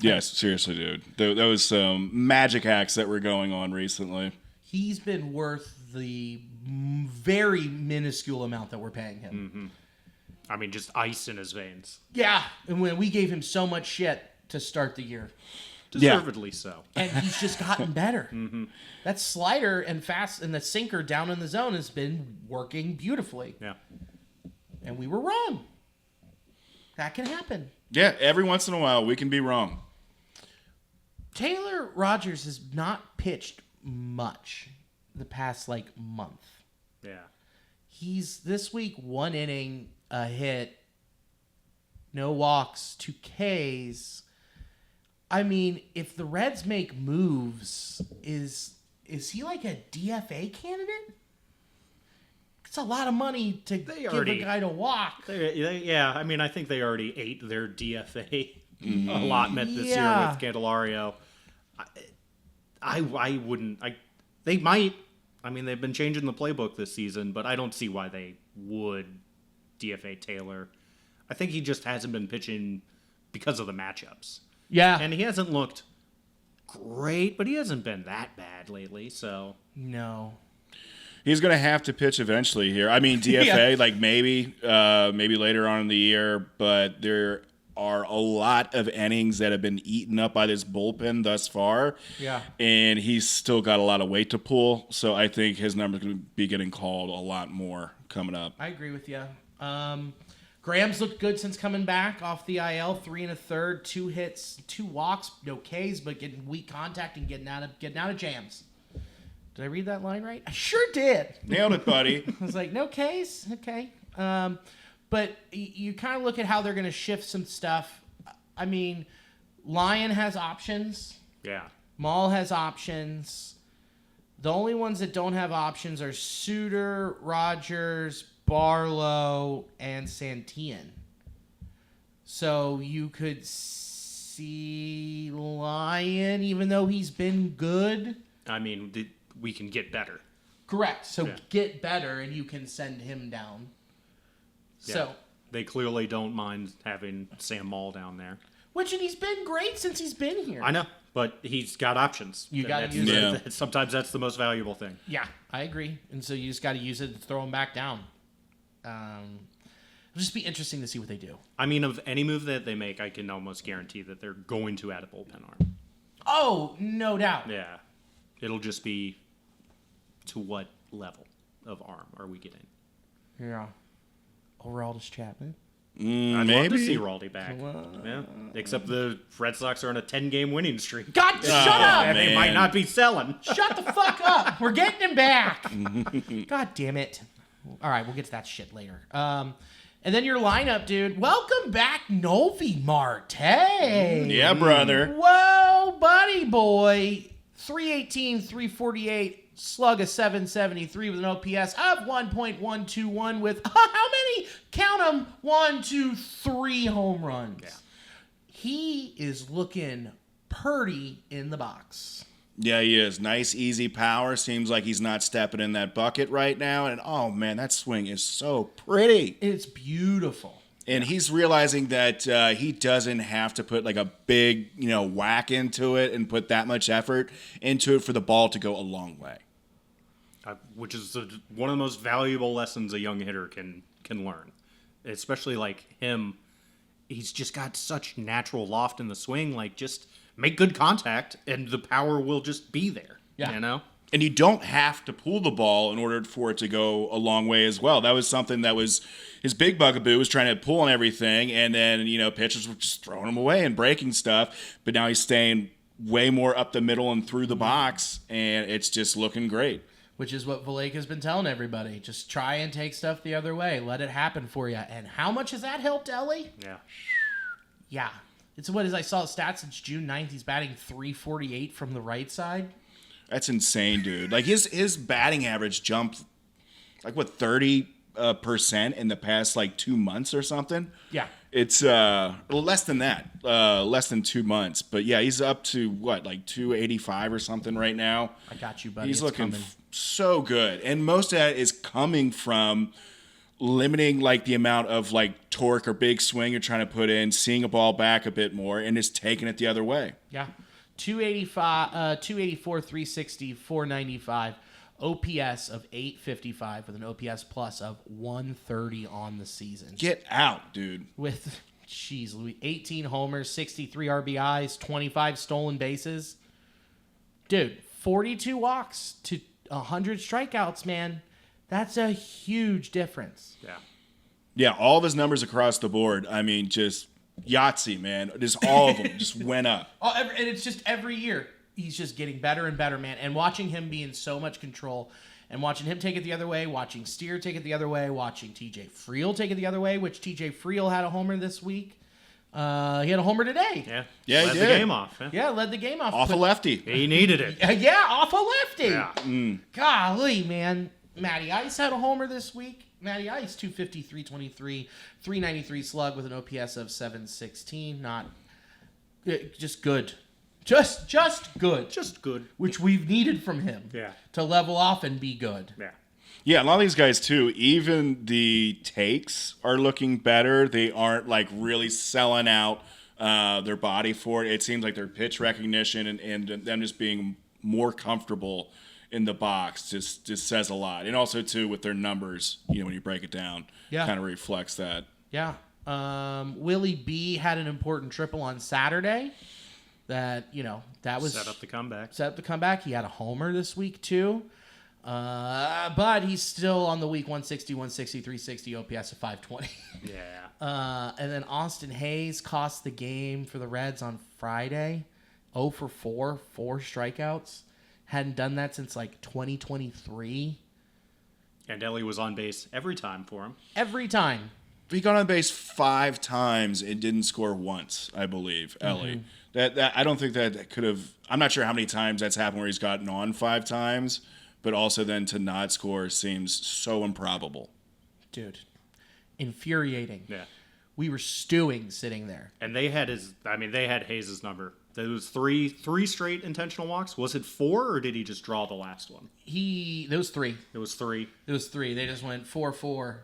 Yes, seriously, dude. There was some magic acts that were going on recently. He's been worth the very minuscule amount that we're paying him. Mm-hmm. I mean, just ice in his veins. Yeah, and when we gave him so much shit to start the year. Deservedly so. And he's just gotten better. That slider and fast and the sinker down in the zone has been working beautifully. Yeah. And we were wrong. That can happen. Yeah, every once in a while we can be wrong. Taylor Rogers has not pitched much the past month. Yeah. He's this week 1 inning, a hit, no walks, 2 Ks. I mean, if the Reds make moves, is he like a DFA candidate? It's a lot of money to give a guy to walk. Yeah, I mean, I think they already ate their DFA allotment this year with Candelario. I wouldn't. They might. I mean, they've been changing the playbook this season, but I don't see why they would DFA Taylor. I think he just hasn't been pitching because of the matchups. Yeah. And he hasn't looked great, but he hasn't been that bad lately, so. No. He's going to have to pitch eventually here. I mean, DFA, maybe later on in the year, but there are a lot of innings that have been eaten up by this bullpen thus far. Yeah. And he's still got a lot of weight to pull, so I think his number's going to be getting called a lot more coming up. I agree with you. Graham's looked good since coming back off the IL, 3 1/3, 2 hits, 2 walks, no Ks, but getting weak contact and getting out of jams. Did I read that line right? I sure did. Nailed it, buddy. I was like, no Ks? Okay. But you kind of look at how they're going to shift some stuff. I mean, Lyon has options. Yeah. Maul has options. The only ones that don't have options are Suter, Rogers, Barlow, and Santillan. So you could see Lyon, even though he's been good. I mean, we can get better. Correct. So get better, and you can send him down. Yeah. So They clearly don't mind having Sam Maul down there. and he's been great since he's been here. I know, but he's got options. You got to That's- use it. Sometimes that's the most valuable thing. Yeah, I agree. And so you just got to use it to throw him back down. It'll just be interesting to see what they do. I mean, of any move that they make, I can almost guarantee that they're going to add a bullpen arm. Oh, no doubt. Yeah. It'll just be to what level of arm are we getting? Yeah. Aroldis Chapman. I'd love to see Raldy back. Well, Yeah. Except the Red Sox are on a 10-game winning streak. God, shut up! And they might not be selling. Shut the fuck up! We're getting him back. God damn it! All right, we'll get to that shit later. And then your lineup, dude. Welcome back, Novi Marte. Yeah, brother. Whoa, buddy boy. 318, 348. Slug a 773 with an OPS of 1.121 with how many? Count them. 1, 2, 3 home runs. Yeah. He is looking purty in the box. Yeah, he is. Nice, easy power. Seems like he's not stepping in that bucket right now. And, oh, man, that swing is so pretty. It's beautiful. And he's realizing that he doesn't have to put like a big, whack into it and put that much effort into it for the ball to go a long way. Which is one of the most valuable lessons a young hitter can learn. Especially like him. He's just got such natural loft in the swing. Like, just make good contact and the power will just be there. Yeah. You know? And you don't have to pull the ball in order for it to go a long way as well. That was something that was his big bugaboo, was trying to pull on everything. And then, pitchers were just throwing him away and breaking stuff. But now he's staying way more up the middle and through the box. And it's just looking great. Which is what Valleca's been telling everybody. Just try and take stuff the other way. Let it happen for you. And how much has that helped, Ellie? Yeah. Yeah. It's as I saw the stats, since June 9th, he's batting .348 from the right side. That's insane, dude. Like his batting average jumped 30% in the past 2 months or something. Yeah. It's less than that, less than 2 months. But yeah, he's up to 285 or something right now. I got you, buddy. He's It's looking coming. so good, and most of that is coming from limiting the amount of torque or big swing you're trying to put in, seeing a ball back a bit more, and just taking it the other way. Yeah. 284, 360, 495. OPS of 855 with an OPS plus of 130 on the season. Get out, dude. With, Louis, 18 homers, 63 RBIs, 25 stolen bases. Dude, 42 walks to 100 strikeouts, man. That's a huge difference. Yeah. Yeah, all of his numbers across the board. I mean, just Yahtzee, man. Just all of them just went up. And it's just every year. He's just getting better and better, man. And watching him be in so much control and watching him take it the other way, watching Steer take it the other way, watching TJ Friel take it the other way, which TJ Friel had a homer this week. He had a homer today. Yeah. Yeah, he Led did. the game off. Yeah. Yeah, led the game off. Off a lefty. He needed it. Yeah, off a lefty. Yeah. Golly, man. Matty Ice had a homer this week. Matty Ice, 250, 323, 393 slug with an OPS of 716. Not just good. Just good. Just good. Which we've needed from him. Yeah. To level off and be good. Yeah. Yeah, a lot of these guys too, even the takes are looking better. They aren't really selling out their body for it. It seems like their pitch recognition and them just being more comfortable in the box just says a lot. And also too with their numbers, when you break it down, kind of reflects that. Yeah. Willie B had an important triple on Saturday. That was Set up the comeback. He had a homer this week too. But he's still on the week 160, 160, 360 OPS of 520. Yeah. And then Austin Hayes cost the game for the Reds on Friday. 0 for 4, 4 strikeouts. Hadn't done that since 2023. And Ellie was on base every time for him. Every time. He got on base 5 times and didn't score once, I believe, Ellie. That I don't think that could have. I'm not sure how many times that's happened where he's gotten on 5 times, but also then to not score seems so improbable. Dude, infuriating. Yeah. We were stewing sitting there. And they had Hayes' number There was three straight intentional walks. Was it 4, or did he just draw the last one? There was 3. It was 3. It was 3. They just went 4-4.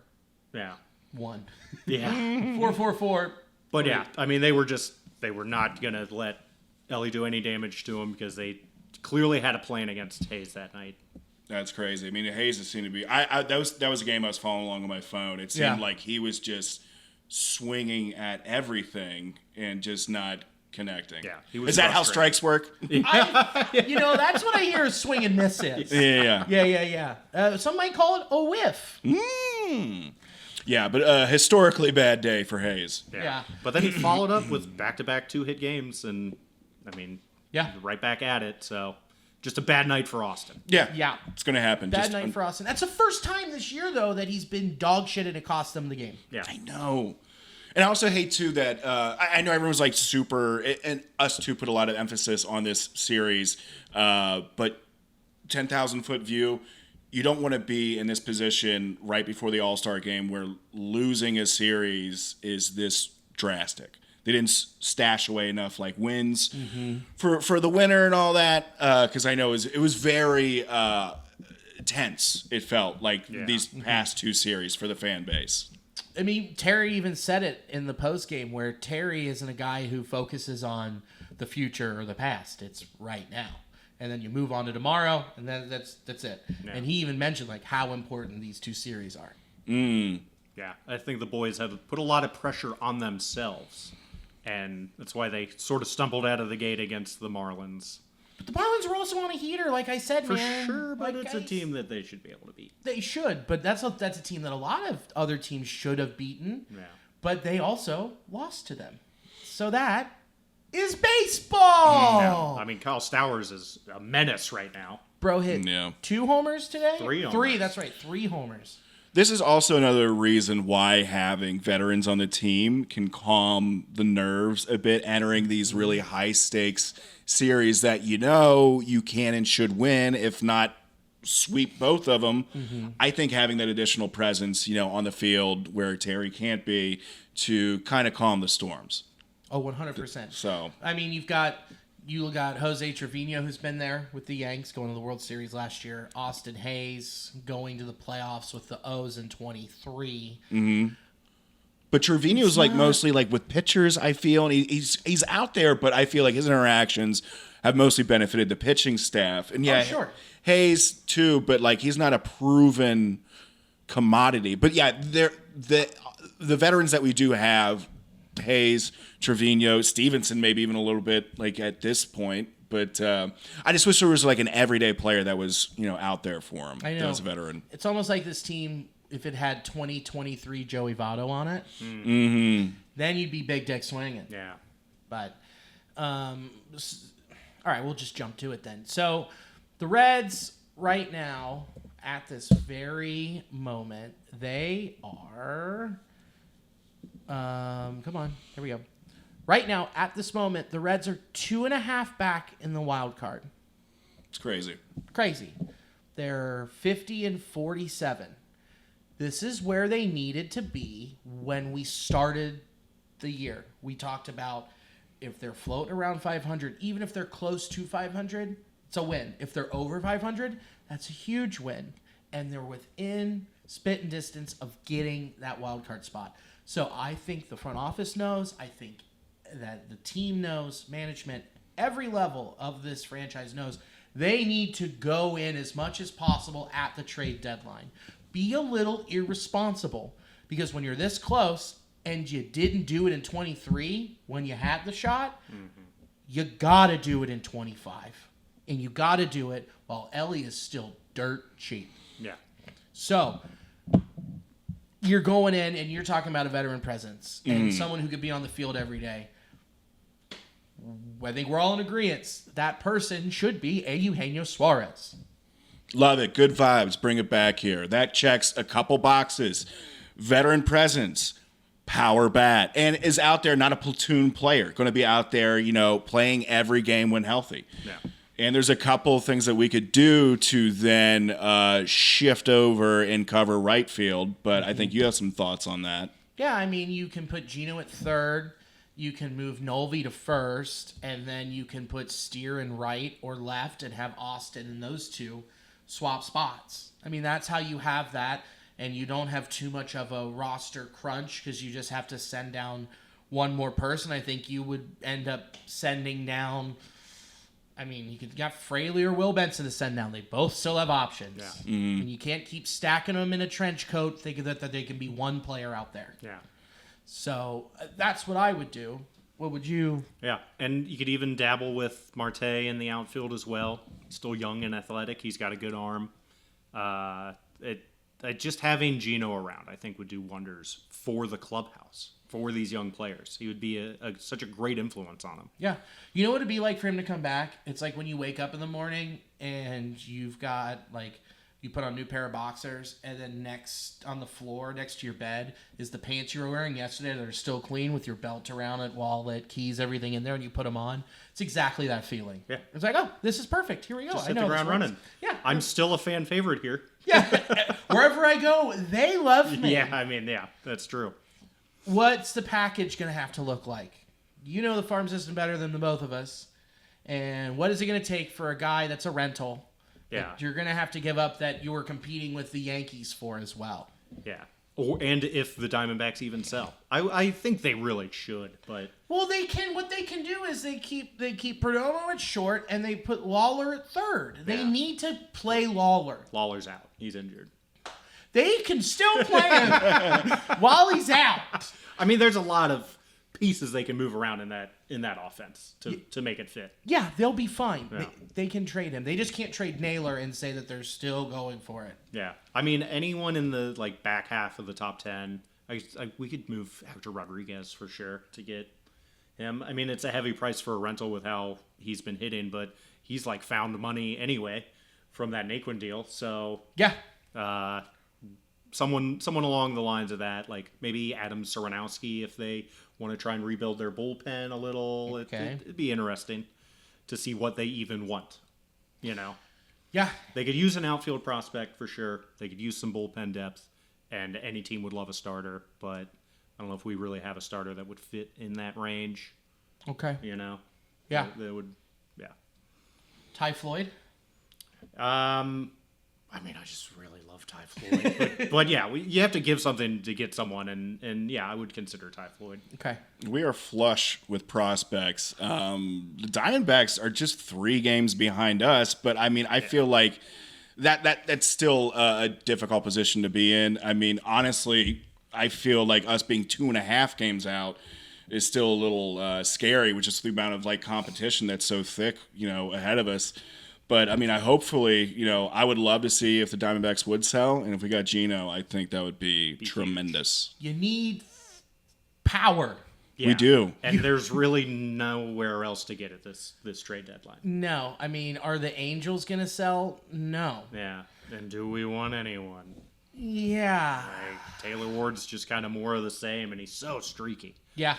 Yeah. 1. Yeah. 4-4-4. But yeah, I mean, they were not going to let Ellie do any damage to him because they clearly had a plan against Hayes that night. That's crazy. I mean, Hayes seemed to be. That was a game I was following along on my phone. It seemed like he was just swinging at everything and just not connecting. Yeah, he was is that how frustrated. strikes work? That's what I hear is swing and misses. Yeah. Some might call it a whiff. Yeah, but historically bad day for Hayes. Yeah. But then he followed up with back-to-back 2-hit games, and I mean, right back at it. So just a bad night for Austin. Yeah. It's going to happen. Bad night for Austin. That's the first time this year, though, that he's been dog shit and it cost them the game. Yeah. I know. And I also hate, too, that I know everyone's like super, and us, too, put a lot of emphasis on this series, but 10,000-foot view, you don't want to be in this position right before the All-Star game where losing a series is this drastic. They didn't stash away enough like wins for the winner and all that, because I know it was very tense. It felt like these past 2 series for the fan base. I mean, Terry even said it in the postgame where Terry isn't a guy who focuses on the future or the past. It's right now. And then you move on to tomorrow, and then that's it. Yeah. And he even mentioned like how important these 2 series are. Yeah, I think the boys have put a lot of pressure on themselves, and that's why they sort of stumbled out of the gate against the Marlins. But the Marlins were also on a heater, like I said, for man. sure. But it's a team that they should be able to beat. They should, but that's a team that a lot of other teams should have beaten. Yeah, but they also lost to them. So that is baseball. No, I mean, Kyle Stowers is a menace right now. Bro hit 2 homers today? 3 homers. 3, that's right, 3 homers. This is also another reason why having veterans on the team can calm the nerves a bit entering these really high-stakes series that you can and should win, if not sweep both of them. I think having that additional presence, on the field where Terry can't be to kind of calm the storms. Oh, 100%. So, I mean, you got Jose Trevino, who's been there with the Yanks, going to the World Series last year. Austin Hayes going to the playoffs with the O's in 23. But Trevino's mostly like with pitchers, I feel, and he's out there, but I feel like his interactions have mostly benefited the pitching staff. And sure. Hayes too, but like he's not a proven commodity. But yeah, the veterans that we do have. Hayes, Trevino, Stevenson, maybe even a little bit like at this point. But I just wish there was like an everyday player that was, out there for him. I know. That was a veteran. It's almost like this team, if it had 2023 Joey Votto on it, then you'd be big dick swinging. Yeah. But, all right, we'll just jump to it then. So the Reds right now, at this very moment, they are... come on. Here we go. Right now, at this moment, the Reds are 2.5 back in the wild card. It's crazy. Crazy. They're 50-47. This is where they needed to be when we started the year. We talked about if they're floating around 500, even if they're close to 500, it's a win. If they're over 500, that's a huge win. And they're within spitting distance of getting that wild card spot. So I think the front office knows. I think that the team knows, management, every level of this franchise knows they need to go in as much as possible at the trade deadline. Be a little irresponsible because when you're this close and you didn't do it in 23 when you had the shot, you got to do it in 25. And you got to do it while Ellie is still dirt cheap. Yeah. So... you're going in and you're talking about a veteran presence and someone who could be on the field every day. I think we're all in agreement. That person should be a Eugenio Suarez. Love it. Good vibes. Bring it back here. That checks a couple boxes. Veteran presence, power bat, and is out there, not a platoon player. Going to be out there, playing every game when healthy. Yeah. And there's a couple things that we could do to then shift over and cover right field, but I think you have some thoughts on that. Yeah, I mean, you can put Geno at third. You can move Nolby to first, and then you can put Steer in right or left and have Austin and those two swap spots. I mean, that's how you have that, and you don't have too much of a roster crunch because you just have to send down one more person. I think you would end up sending down... I mean, you could got Fraley or Will Benson to send down. They both still have options. Yeah. And you can't keep stacking them in a trench coat thinking that they can be one player out there. Yeah. So that's what I would do. What would you... Yeah, and you could even dabble with Marte in the outfield as well. Still young and athletic. He's got a good arm. Just having Geno around, I think, would do wonders for the clubhouse, for these young players. He would be such a great influence on them. Yeah. You know what it'd be like for him to come back? It's like when you wake up in the morning and you've got, like, you put on a new pair of boxers, and then next on the floor, next to your bed, is the pants you were wearing yesterday that are still clean with your belt around it, wallet, keys, everything in there, and you put them on. It's exactly that feeling. Yeah. It's like, oh, this is perfect. Here we go. Just I hit know the ground this works. running. Yeah. I'm still a fan favorite here. Yeah. Wherever I go, they love me. Yeah, I mean, yeah, that's true. What's the package going to have to look like? You know the farm system better than the both of us. And what is it going to take for a guy that's a rental? Yeah. That you're going to have to give up that you were competing with the Yankees for as well. Yeah. And if the Diamondbacks even sell. I think they really should, but... Well, they can. What they can do is they keep Perdomo at short and they put Lawler at third. They Yeah. need to play Lawler. Lawler's out. He's injured. They can still play him while he's out. I mean, there's a lot of pieces they can move around in that offense to make it fit. Yeah, they'll be fine. Yeah. They can trade him. They just can't trade Naylor and say that they're still going for it. Yeah. I mean, anyone in the back half of the top 10, we could move Hector Rodriguez for sure to get him. I mean, it's a heavy price for a rental with how he's been hitting, but he's found money anyway from that Naquin deal. So Yeah. Someone along the lines of that, like maybe Adam Saranowski, if they want to try and rebuild their bullpen a little. Okay. It'd be interesting to see what they even want. You know, Yeah. they could use an outfield prospect for sure. They could use some bullpen depth, and any team would love a starter. But I don't know if we really have a starter that would fit in that range. Okay. You know, Yeah. that would, yeah. Ty Floyd? I mean, I just really love Ty Floyd, but yeah, you have to give something to get someone, and yeah, I would consider Ty Floyd. Okay. We are flush with prospects. The Diamondbacks are just 3 games behind us, but I mean, I feel like that's still a difficult position to be in. I mean, honestly, I feel like us being 2.5 games out is still a little scary, which is the amount of competition that's so thick, ahead of us. But I mean, hopefully, I would love to see if the Diamondbacks would sell, and if we got Geno, I think that would be tremendous. You need power. Yeah. We do. And there's really nowhere else to get at this trade deadline. No. I mean, are the Angels going to sell? No. Yeah. And do we want anyone? Yeah. Taylor Ward's just kind of more of the same, and he's so streaky. Yeah.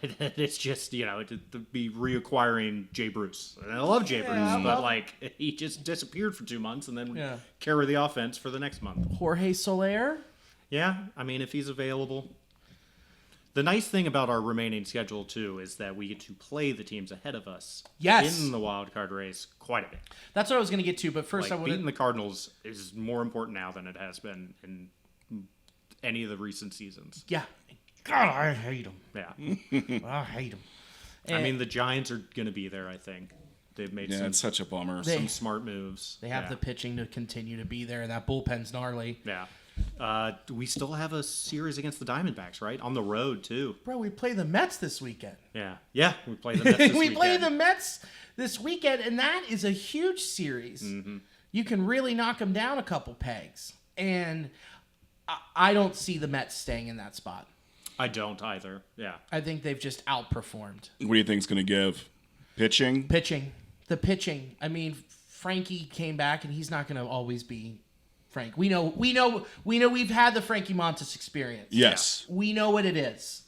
It's just, to be reacquiring Jay Bruce. And I love Jay Bruce, but he just disappeared for 2 months and then carry the offense for the next month. Jorge Soler? Yeah, I mean, if he's available. The nice thing about our remaining schedule, too, is that we get to play the teams ahead of us in the wild card race quite a bit. That's what I was going to get to, but first I want beating the Cardinals is more important now than it has been in any of the recent seasons. Yeah. God, I hate them. Yeah. I hate them. I mean, the Giants are going to be there, I think. They've made it's such a bummer. some smart moves. They have the pitching to continue to be there, and that bullpen's gnarly. Yeah. We still have a series against the Diamondbacks, right? On the road, too. Bro, we play the Mets this weekend. Yeah. Yeah, we play the Mets this weekend. We play the Mets this weekend, and that is a huge series. Mm-hmm. You can really knock them down a couple pegs. And I don't see the Mets staying in that spot. I don't either. Yeah. I think they've just outperformed. What do you think is going to give? Pitching? The pitching. I mean, Frankie came back, and he's not going to always be Frank. We know we've had the Frankie Montas experience. Yes. We know what it is.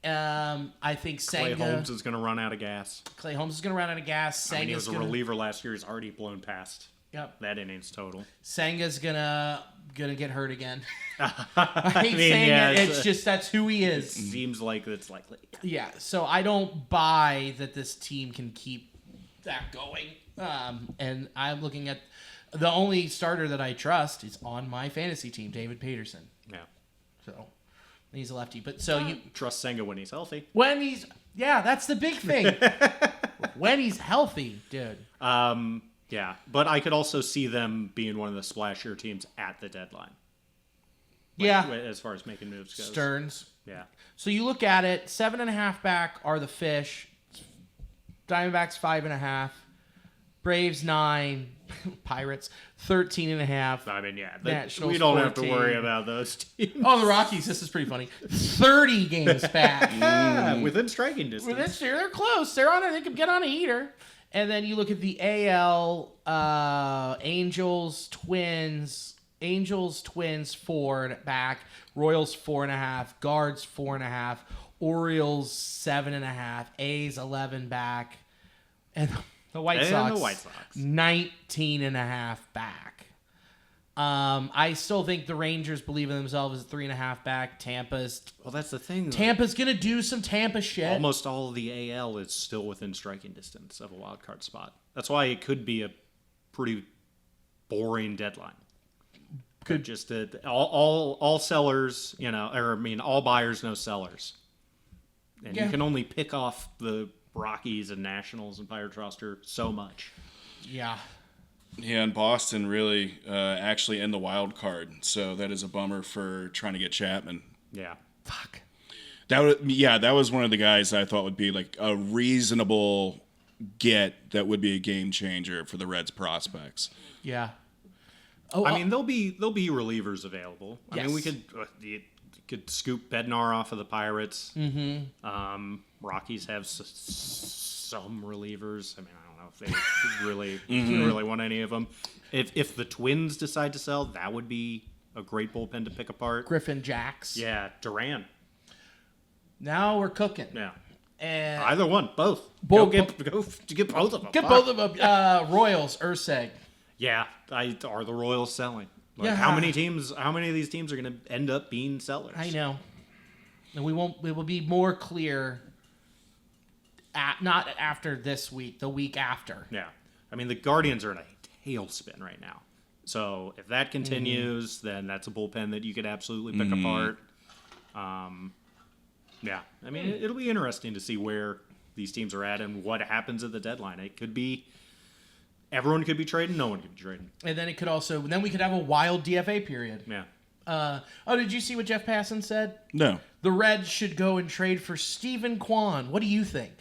I think Clay Holmes is going to run out of gas. Clay Holmes is going to run out of gas. I mean, he was a reliever last year. He's already blown past Yep. that innings total. Senga's going to gonna get hurt again. I hate saying it. It's just that's who he is. Seems like it's likely. Yeah. So I don't buy that this team can keep that going. And I'm looking at the only starter that I trust is on my fantasy team, David Peterson. Yeah. So he's a lefty, but so you trust Senga when he's healthy. That's the big thing. When he's healthy, dude. Yeah, but I could also see them being one of the splashier teams at the deadline. As far as making moves goes. Stearns. Yeah. So you look at it, 7.5 back are the Fish. Diamondbacks 5.5. Braves 9. Pirates 13.5. I mean, Nationals, we don't 14. have to worry about those teams. Oh, the Rockies. This is pretty funny. 30 games back. Within striking distance. They're close. They're on it. They could get on a heater. And then you look at the AL, Angels, Twins, 4 back, Royals 4.5, Guards 4.5, Orioles 7.5, A's 11 back, and the White Sox 19.5 back. I still think the Rangers believe in themselves as 3.5 back. Well, that's the thing. Tampa's gonna do some Tampa shit. Almost all of the AL is still within striking distance of a wild card spot. That's why it could be a pretty boring deadline. Could just all sellers, all buyers, no sellers, and you can only pick off the Rockies and Nationals and Pirates roster so much. Yeah. Yeah, and Boston really actually in the wild card, so that is a bummer for trying to get Chapman. Yeah. Fuck. That was one of the guys I thought would be like a reasonable get that would be a game changer for the Reds prospects. Yeah. I mean, there'll be relievers available. I mean, we could scoop Bednar off of the Pirates. Mm-hmm. Rockies have some relievers. I mean, I don't know if they really want any of them. If the Twins decide to sell, that would be a great bullpen to pick apart. Griffin Jacks. Yeah, Duran. Now we're cooking. Yeah. And either one, both. Go get both of them. Get both of them. Royals, Urseg. Yeah, are the Royals selling? How many of these teams are going to end up being sellers? I know. And we will be more clear not after this week, the week after. Yeah. I mean, the Guardians are in a tailspin right now. So if that continues, then that's a bullpen that you could absolutely pick apart. Yeah. I mean, it'll be interesting to see where these teams are at and what happens at the deadline. It could be everyone could be trading, no one could be trading. And then then we could have a wild DFA period. Yeah. Did you see what Jeff Passan said? No. The Reds should go and trade for Steven Kwan. What do you think?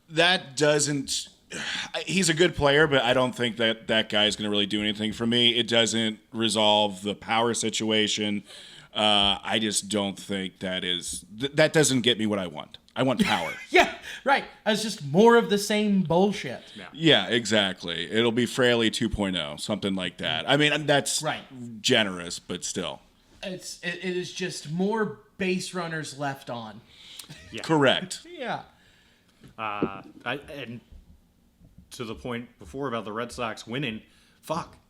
That doesn't... He's a good player, but I don't think that guy's going to really do anything for me. It doesn't resolve the power situation. I just don't think that doesn't get me what I want. I want power. Yeah, right. It's just more of the same bullshit. Yeah, exactly. It'll be Fraley 2.0, something like that. I mean, that's generous, but still. It is just more base runners left on. Yeah. Correct. Yeah. And to the point before about the Red Sox winning,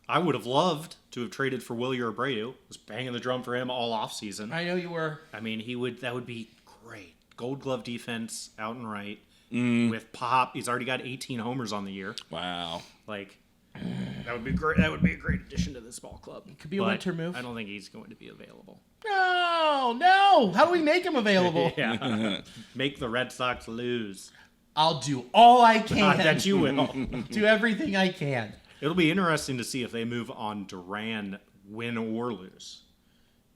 I would have loved to have traded for Willie Abreu. Was banging the drum for him all offseason. I know you were. I mean, that would be great. Gold Glove defense out and right with Pop. He's already got 18 homers on the year. Wow. That would be great. That would be a great addition to this ball club. It could be a winter move. I don't think he's going to be available. No. How do we make him available? Yeah. Make the Red Sox lose. I'll do all I can. That you will. Do everything I can. It'll be interesting to see if they move on Duran, win or lose.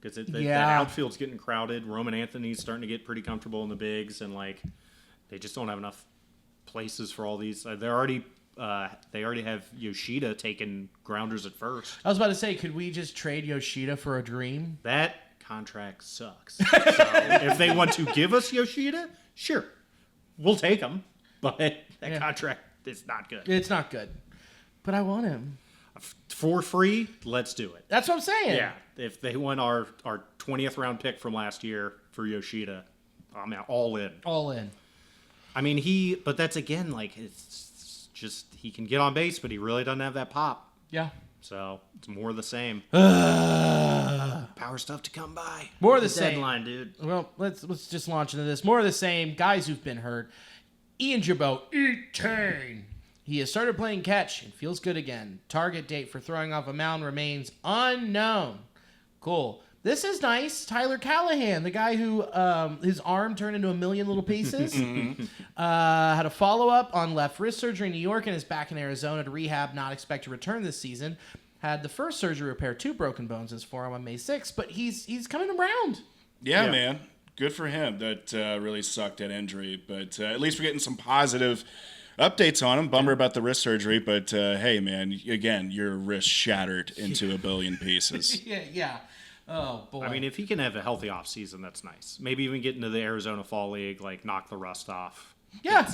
Because that outfield's getting crowded. Roman Anthony's starting to get pretty comfortable in the bigs, and they just don't have enough places for all these. They already have Yoshida taking grounders at first. I was about to say, could we just trade Yoshida for a dream? That contract sucks. So if they want to give us Yoshida, sure, we'll take him. But that contract is not good. It's not good. But I want him. For free, let's do it. That's what I'm saying. Yeah. If they want our 20th round pick from last year for Yoshida, I'm all in. All in. I mean, but that's again, it's just, he can get on base, but he really doesn't have that pop. Yeah. So it's more of the same. Power stuff to come by. More of the same. Deadline, dude. Well, let's just launch into this. More of the same. Guys who've been hurt. Ian Jabot, E-Tane. He has started playing catch and feels good again. Target date for throwing off a mound remains unknown. Cool. This is nice. Tyler Callahan, the guy who his arm turned into a million little pieces, had a follow-up on left wrist surgery in New York and is back in Arizona to rehab, not expect to return this season. Had the first surgery repair 2 broken bones in his forearm on May 6th, but he's coming around. Yeah, man. Good for him. That really sucked, that injury. But at least we're getting some positive updates on him. Bummer about the wrist surgery, but hey, man, again, your wrist shattered into a billion pieces. Yeah. Oh, boy. I mean, if he can have a healthy offseason, that's nice. Maybe even get into the Arizona Fall League, like knock the rust off. Yeah.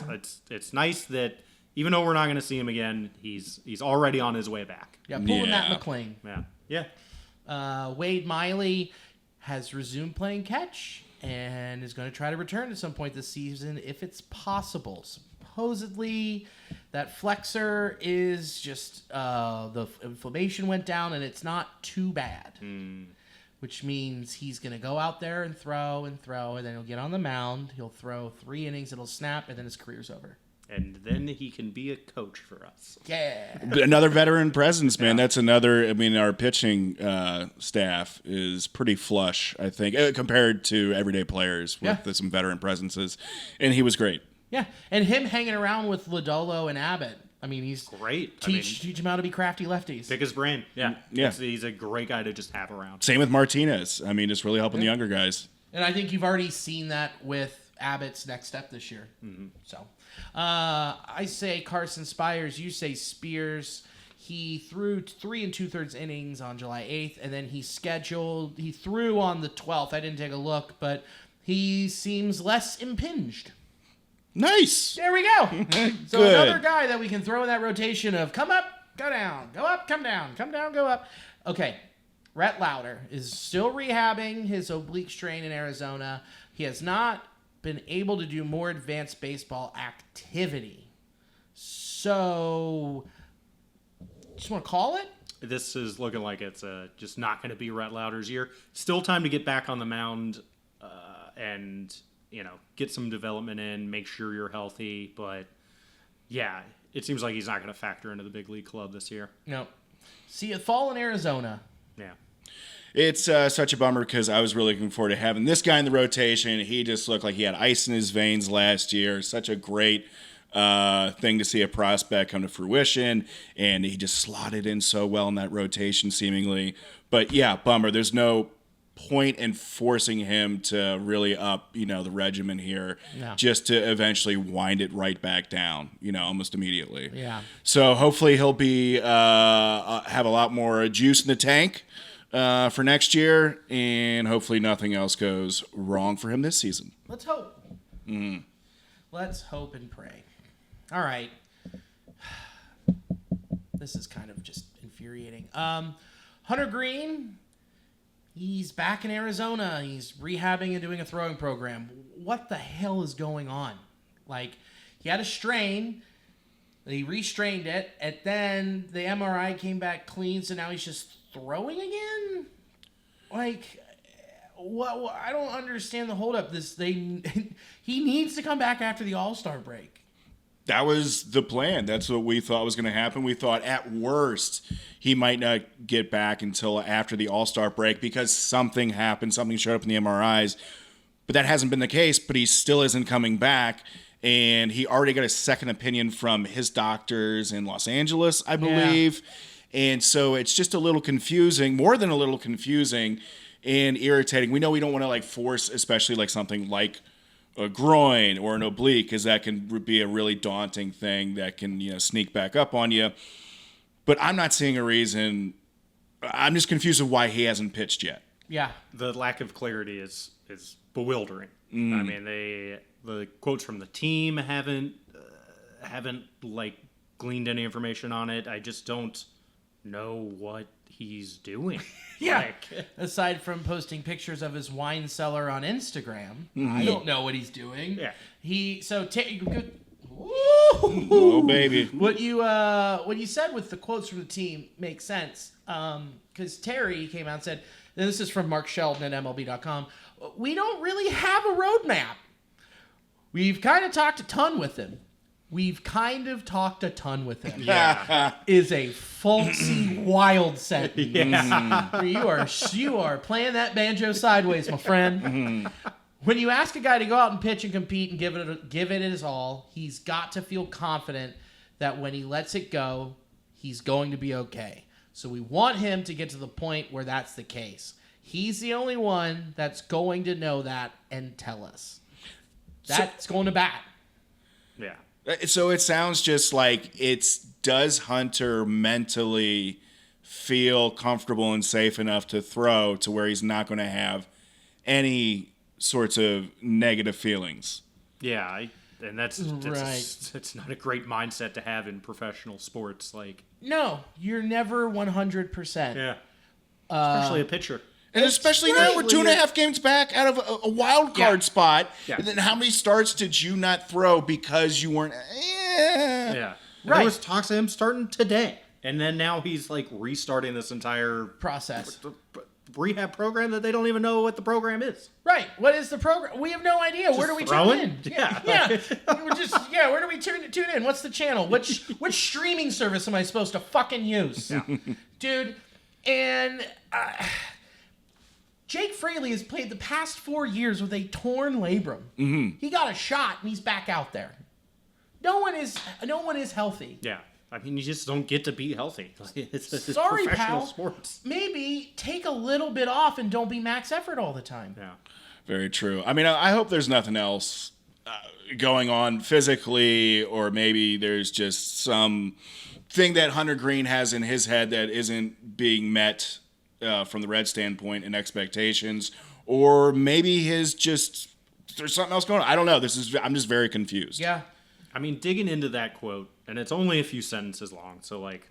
It's nice that even though we're not going to see him again, he's already on his way back. Yeah, pulling that McLean. Yeah. Wade Miley has resumed playing catch and is going to try to return at some point this season if it's possible. Supposedly, that flexor is just the inflammation went down and it's not too bad. Which means he's going to go out there and throw, and then he'll get on the mound. He'll throw 3 innings, it'll snap, and then his career's over. And then he can be a coach for us. Yeah. Another veteran presence, man. That's another. I mean, our pitching staff is pretty flush, I think, compared to everyday players with some veteran presences. And he was great. Yeah. And him hanging around with Lodolo and Abbott. I mean, he's great. Teach him how to be crafty lefties. Pick his brain. Yeah. He's a great guy to just have around. Same with Martinez. I mean, just really helping the younger guys. And I think you've already seen that with Abbott's next step this year. So, I say Carson Spires. You say Spears. He threw 3 2/3 innings on July 8th, and then he threw on the 12th. I didn't take a look, but he seems less impinged. Nice. There we go. So another guy that we can throw in that rotation of come up, go down, go up, come down, go up. Okay. Rhett Lauder is still rehabbing his oblique strain in Arizona. He has not been able to do more advanced baseball activity. So, just want to call it? This is looking like it's just not going to be Rhett Lauder's year. Still time to get back on the mound and get some development in, make sure you're healthy. But, yeah, it seems like he's not going to factor into the big league club this year. No. See you fall in Arizona. Yeah. It's such a bummer because I was really looking forward to having this guy in the rotation. He just looked like he had ice in his veins last year. Such a great thing to see a prospect come to fruition, and he just slotted in so well in that rotation seemingly. But, yeah, bummer. There's no point in forcing him to really up, the regimen here, just to eventually wind it right back down, almost immediately. Yeah. So hopefully he'll be have a lot more juice in the tank for next year, and hopefully nothing else goes wrong for him this season. Let's hope. Let's hope and pray. All right. This is kind of just infuriating. Hunter Greene. He's back in Arizona. He's rehabbing and doing a throwing program. What the hell is going on? Like, he had a strain. He restrained it, and then the MRI came back clean, so now he's just throwing again? Like, what? I don't understand the holdup. He needs to come back after the All-Star break. That was the plan. That's what we thought was going to happen. We thought at worst he might not get back until after the All-Star break because something happened, something showed up in the MRIs. But that hasn't been the case, but he still isn't coming back. And he already got a second opinion from his doctors in Los Angeles, I believe. Yeah. And so it's just a little confusing, more than a little confusing and irritating. We know we don't want to force, especially something like a groin or an oblique, because that can be a really daunting thing that can sneak back up on you. But I'm not seeing a reason. I'm just confused of why he hasn't pitched yet. Yeah, the lack of clarity is bewildering. I mean, the quotes from the team haven't gleaned any information on it. I just don't know what he's doing. Yeah. Aside from posting pictures of his wine cellar on Instagram, I don't know what he's doing. Yeah. Oh, baby. What you said with the quotes from the team makes sense. Because Terry came out and said, and this is from Mark Sheldon at MLB.com, we don't really have a roadmap. We've kind of talked a ton with him. Yeah. Is a folksy, wild sentence. Yeah. Where you are playing that banjo sideways, my friend. When you ask a guy to go out and pitch and compete and give it his all, he's got to feel confident that when he lets it go, he's going to be okay. So we want him to get to the point where that's the case. He's the only one that's going to know that and tell us. That's going to bat. Yeah. So it sounds just like does Hunter mentally feel comfortable and safe enough to throw to where he's not going to have any sorts of negative feelings? Yeah, and that's Right. it's not a great mindset to have in professional sports. Like, No, you're never 100%. yeah, especially a pitcher. And especially now we're 2.5 games back out of a wild card spot. Yeah. And then how many starts did you not throw because you weren't? Yeah, Right. There was talks of him starting today, and then now he's like restarting this entire Process. rehab program that they don't even know what the program is. Right. What is the program? We have no idea. Where do we throwing? tune in? Yeah. Yeah. We're just where do we tune in? What's the channel? Which streaming service am I supposed to fucking use? Yeah. Dude, and Jake Fraley has played the past 4 years with a torn labrum. Mm-hmm. He got a shot and he's back out there. No one is healthy. Yeah. I mean, you just don't get to be healthy. It's Sorry, professional pal. sports. Maybe take a little bit off and don't be max effort all the time. Yeah. Very true. I mean, I hope there's nothing else going on physically, or maybe there's just some thing that Hunter Greene has in his head that isn't being met from the Red standpoint and expectations, or maybe there's something else going on. I don't know. I'm just very confused. Yeah. I mean, digging into that quote, and it's only a few sentences long, so like,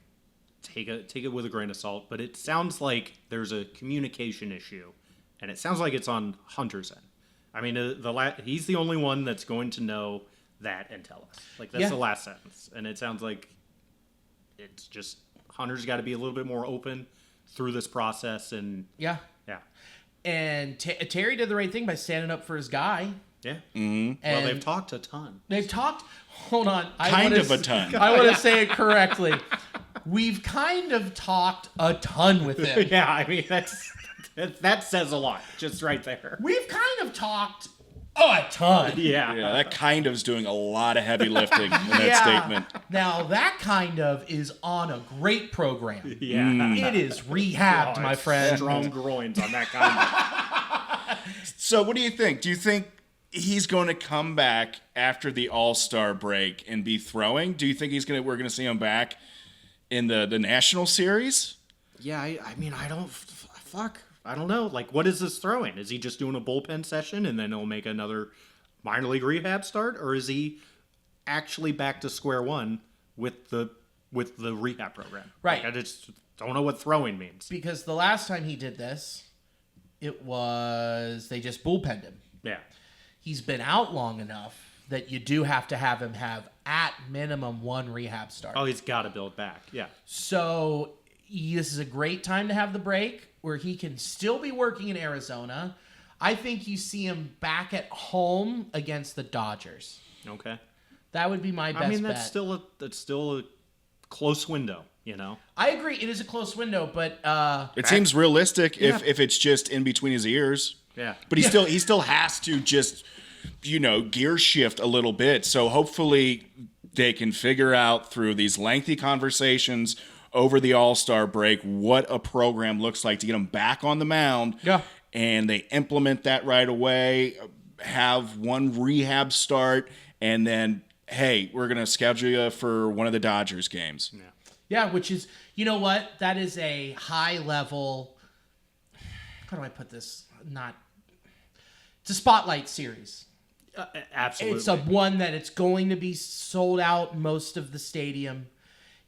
take it with a grain of salt. But it sounds like there's a communication issue, and it sounds like it's on Hunter's end. I mean, he's the only one that's going to know that and tell us. Like, that's the last sentence, and it sounds like it's just Hunter's got to be a little bit more open through this process, and Yeah. yeah. And Terry did the right thing by standing up for his guy. Yeah. And Well, they've talked a ton. They've talked. Hold on. Kind of a ton. I want to say it correctly. We've kind of talked a ton with him. Yeah, I mean, that says a lot just right there. We've kind of talked a ton. Yeah. Yeah, that kind of is doing a lot of heavy lifting in that statement. Now, that kind of is on a great program. Yeah. It is rehabbed, my it's friend. Strong groins on that kind of. So what do you think? Do you think he's going to come back after the All-Star break and be throwing? Do you think we're going to see him back in the National Series? Yeah, I mean, I don't know. Like, what is this throwing? Is he just doing a bullpen session and then he'll make another minor league rehab start? Or is he actually back to square one with the rehab program? Right. Like, I just don't know what throwing means. Because the last time he did this, they just bullpenned him. Yeah. He's been out long enough that you do have to have him have at minimum one rehab start. Oh, he's got to build back. Yeah. So this is a great time to have the break where he can still be working in Arizona. I think you see him back at home against the Dodgers. Okay. That would be my best bet. I mean, that's still a close window, you know? I agree. It is a close window, but It seems realistic if it's just in between his ears. Yeah. But he still has to just, gear shift a little bit. So hopefully they can figure out through these lengthy conversations over the All-Star break what a program looks like to get him back on the mound. Yeah. And they implement that right away, have one rehab start, and then, hey, we're going to schedule you for one of the Dodgers games. Yeah. yeah, which is, you know what? That is a high level, how do I put this? It's a spotlight series. Absolutely. It's a one that it's going to be sold out most of the stadium.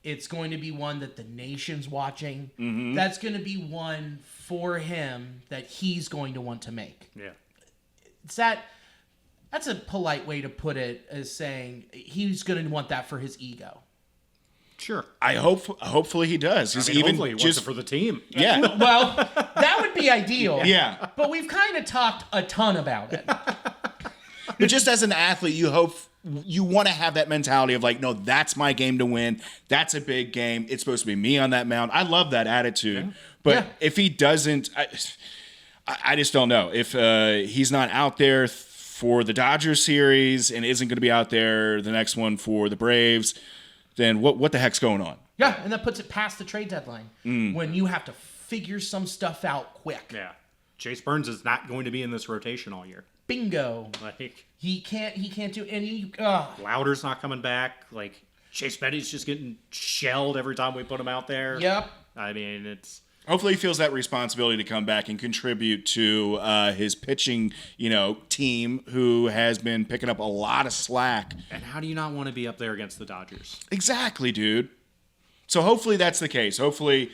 It's going to be one that the nation's watching. Mm-hmm. That's going to be one for him that he's going to want to make. Yeah. It's that That's a polite way to put it, as saying he's going to want that for his ego. Sure. Hopefully he does. Hopefully he wants it for the team. Yeah. Well, that would be ideal. Yeah. But we've kind of talked a ton about it. But just as an athlete, you want to have that mentality of like, no, that's my game to win. That's a big game. It's supposed to be me on that mound. I love that attitude. Yeah. But if he doesn't, I just don't know. If he's not out there for the Dodgers series and isn't going to be out there the next one for the Braves, then what the heck's going on? Yeah, and that puts it past the trade deadline when you have to figure some stuff out quick. Yeah. Chase Burns is not going to be in this rotation all year. Bingo. Like he can't do any. Lauder's not coming back. Like Chase Betty's just getting shelled every time we put him out there. Yep. I mean, it's hopefully he feels that responsibility to come back and contribute to his pitching, team who has been picking up a lot of slack. And how do you not want to be up there against the Dodgers? Exactly, dude. So hopefully that's the case. Hopefully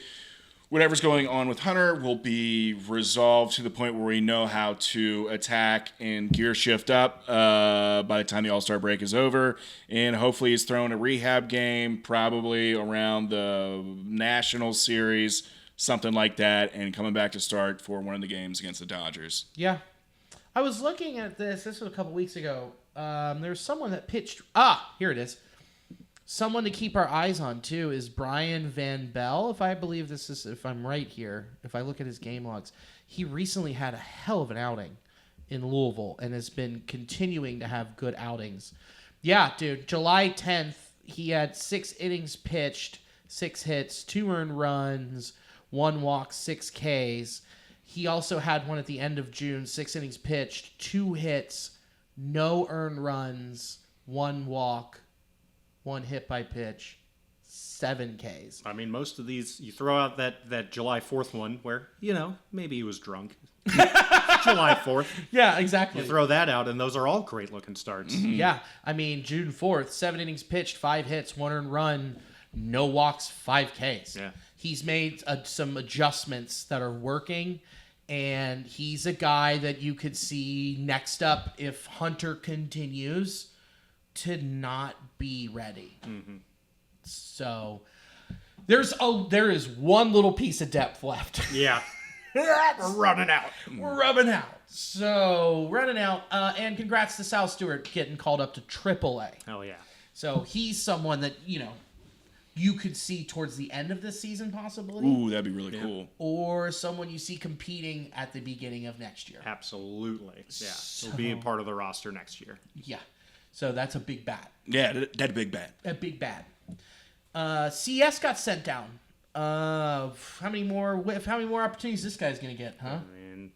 whatever's going on with Hunter will be resolved to the point where we know how to attack and gear shift up by the time the All-Star break is over. And hopefully he's throwing a rehab game probably around the National Series, something like that, and coming back to start for one of the games against the Dodgers. Yeah. I was looking at this. This was a couple weeks ago. There's someone that pitched. Here it is. Someone to keep our eyes on, too, is Brian Van Bell. If I'm right here, if I look at his game logs, he recently had a hell of an outing in Louisville and has been continuing to have good outings. Yeah, dude, July 10th, he had 6 innings pitched, 6 hits, 2 earned runs, 1 walk, 6 Ks. He also had one at the end of June, 6 innings pitched, 2 hits, no earned runs, 1 walk, 1 hit by pitch, 7 Ks. I mean, most of these, you throw out that July 4th one where, maybe he was drunk. July 4th. Yeah, exactly. You throw that out, and those are all great-looking starts. Mm-hmm. Yeah. I mean, June 4th, 7 innings pitched, 5 hits, 1 earned run, no walks, 5 Ks. Yeah. He's made some adjustments that are working, and he's a guy that you could see next up if Hunter continues to not be ready. Mm-hmm. So there is one little piece of depth left. Yeah. We're running out. So running out. And congrats to Sal Stewart getting called up to AAA. Hell yeah. So he's someone that, you could see towards the end of this season possibly. Ooh, that'd be really cool. Or someone you see competing at the beginning of next year. Absolutely. Yeah. He'll be a part of the roster next year. Yeah. So that's a big bat. Yeah, that's a big bat. A big bat. CS got sent down. How many more opportunities this guy's gonna get, huh? I mean,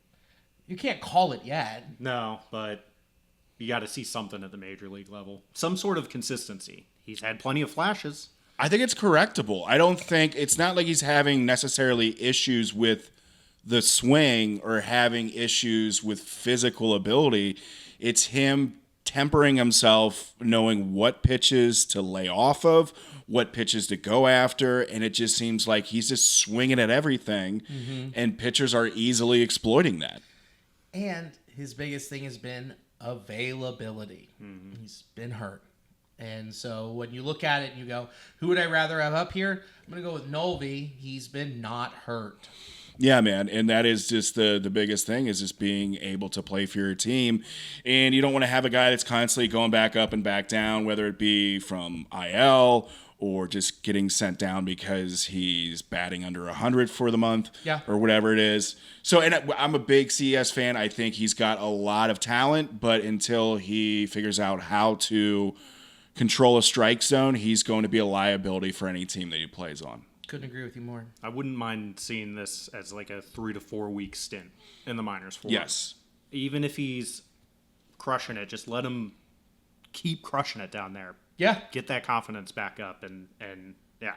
you can't call it yet. No, but you got to see something at the major league level. Some sort of consistency. He's had plenty of flashes. I think it's correctable. I don't think it's not like he's having necessarily issues with the swing or having issues with physical ability. It's him tempering himself, knowing what pitches to lay off of, what pitches to go after, and it just seems like he's just swinging at everything, and pitchers are easily exploiting that. And his biggest thing has been availability. He's been hurt. And so when you look at it and you go, who would I rather have up here? I'm going to go with Nolby. He's been not hurt. Yeah, man, and that is just the biggest thing is just being able to play for your team. And you don't want to have a guy that's constantly going back up and back down, whether it be from IL or just getting sent down because he's batting under 100 for the month or whatever it is. So, and I'm a big CES fan. I think he's got a lot of talent, but until he figures out how to control a strike zone, he's going to be a liability for any team that he plays on. Couldn't agree with you more. I wouldn't mind seeing this as like a 3 to 4 week stint in the minors for him. Yes. Even if he's crushing it, just let him keep crushing it down there. Yeah. Get that confidence back up and yeah.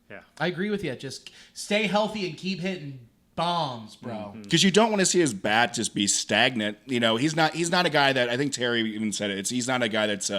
Yeah. I agree with you. Just stay healthy and keep hitting bombs, bro. Because you don't want to see his bat just be stagnant. He's not a guy that, I think Terry even said it, he's not a guy that's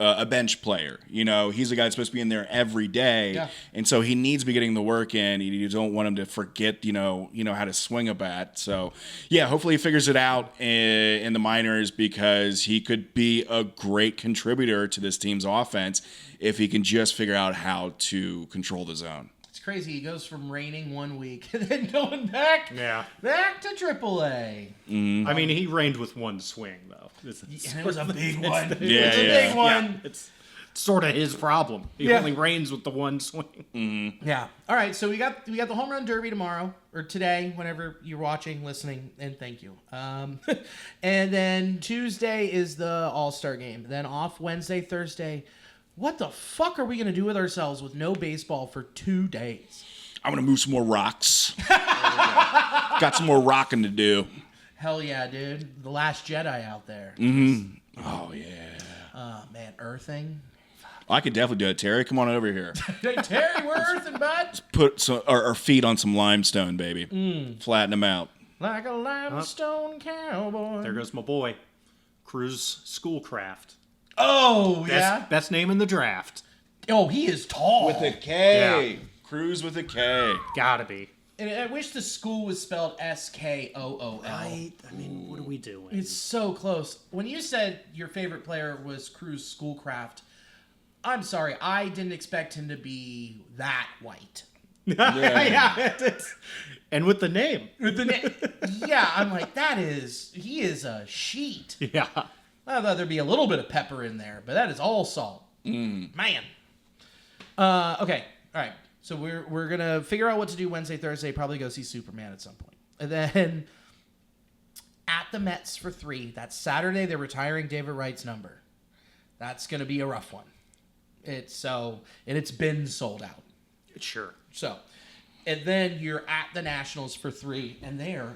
a bench player. You know, he's a guy that's supposed to be in there every day, and so he needs to be getting the work in. You don't want him to forget, you know how to swing a bat. So, yeah, hopefully he figures it out in the minors, because he could be a great contributor to this team's offense if he can just figure out how to control the zone. Crazy. He goes from raining one week and then going back to AAA. I mean, he reigned with one swing, though. It was a big one. Yeah, It's a big one. Yeah, it's sort of his problem. He only reigns with the one swing. Mm-hmm. Yeah. All right. So we got the home run derby tomorrow, or today, whenever you're watching, listening, and thank you. And then Tuesday is the All-Star game. Then off Wednesday, Thursday. What the fuck are we going to do with ourselves with no baseball for 2 days? I'm going to move some more rocks. Got some more rocking to do. Hell yeah, dude. The Last Jedi out there. Mm-hmm. Oh, yeah. Man, earthing. I could definitely do it. Terry, come on over here. Hey, Terry, we're earthing, bud. Let's put our feet on some limestone, baby. Flatten them out. Like a limestone cowboy. There goes my boy. Cruz Schoolcraft. Oh, yeah. Best name in the draft. Oh, he is tall. With a K. Yeah. Cruz with a K. Gotta be. And I wish the school was spelled SKOOL. I mean, what are we doing? It's so close. When you said your favorite player was Cruz Schoolcraft, I'm sorry, I didn't expect him to be that white. Yeah. And with the name. Yeah, I'm like, he is a sheet. Yeah. I thought there'd be a little bit of pepper in there, but that is all salt. Man. Okay, all right. So we're going to figure out what to do Wednesday, Thursday, probably go see Superman at some point. And then at the Mets for 3, that's Saturday, they're retiring David Wright's number. That's going to be a rough one. It's been sold out. Sure. So, and then you're at the Nationals for 3, and they're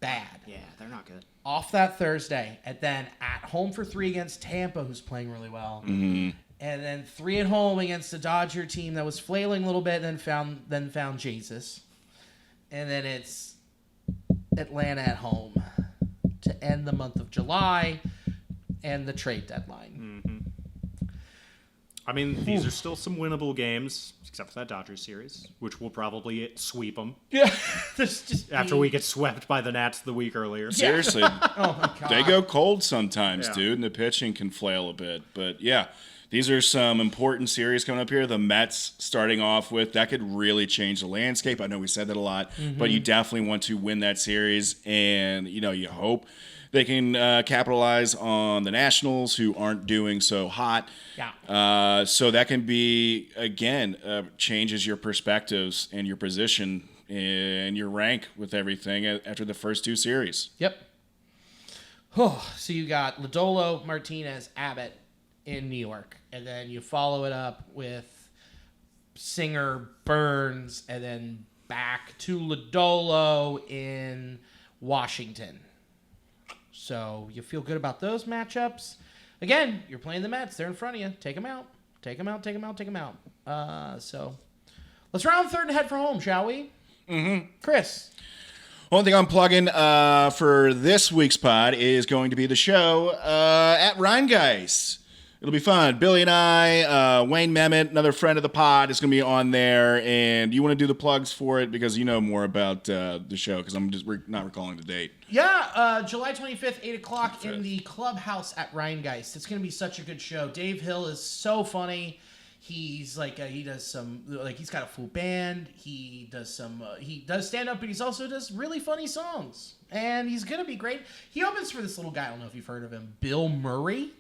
bad. Yeah, they're not good. Off that Thursday, and then at home for 3 against Tampa, who's playing really well. Mm-hmm. And then 3 at home against the Dodger team that was flailing a little bit, and then found Jesus. And then it's Atlanta at home to end the month of July and the trade deadline. Mm-hmm. I mean, these are still some winnable games, except for that Dodgers series, which will probably sweep them. Yeah. After we get swept by the Nats the week earlier. Seriously. Oh, my God. They go cold sometimes, Yeah. dude, and the pitching can flail a bit. But, yeah, these are some important series coming up here. The Mets starting off with, that could really change the landscape. I know we said that a lot, but you definitely want to win that series, and, you hope they can capitalize on the Nationals, who aren't doing so hot. Yeah. So that can be, again, changes your perspectives and your position and your rank with everything after the first 2 series. Yep. Oh, so you got Lodolo, Martinez, Abbott in New York. And then you follow it up with Singer, Burns, and then back to Lodolo in Washington. So you feel good about those matchups. Again, you're playing the Mets. They're in front of you. Take them out. Take them out, take them out, take them out. So let's round third and head for home, shall we? Mm-hmm. Chris. One thing I'm plugging for this week's pod is going to be the show at Rheingeist. It'll be fun. Billy and I, Wayne Mehmet, another friend of the pod, is going to be on there. And you want to do the plugs for it because you know more about the show because I'm just not recalling the date. Yeah, July 25th, 8 o'clock in the clubhouse at Rheingeist. It's going to be such a good show. Dave Hill is so funny. He's like, he does some, like, he's got a full band. He does stand up, but he also does really funny songs. And he's going to be great. He opens for this little guy, I don't know if you've heard of him, Bill Murray.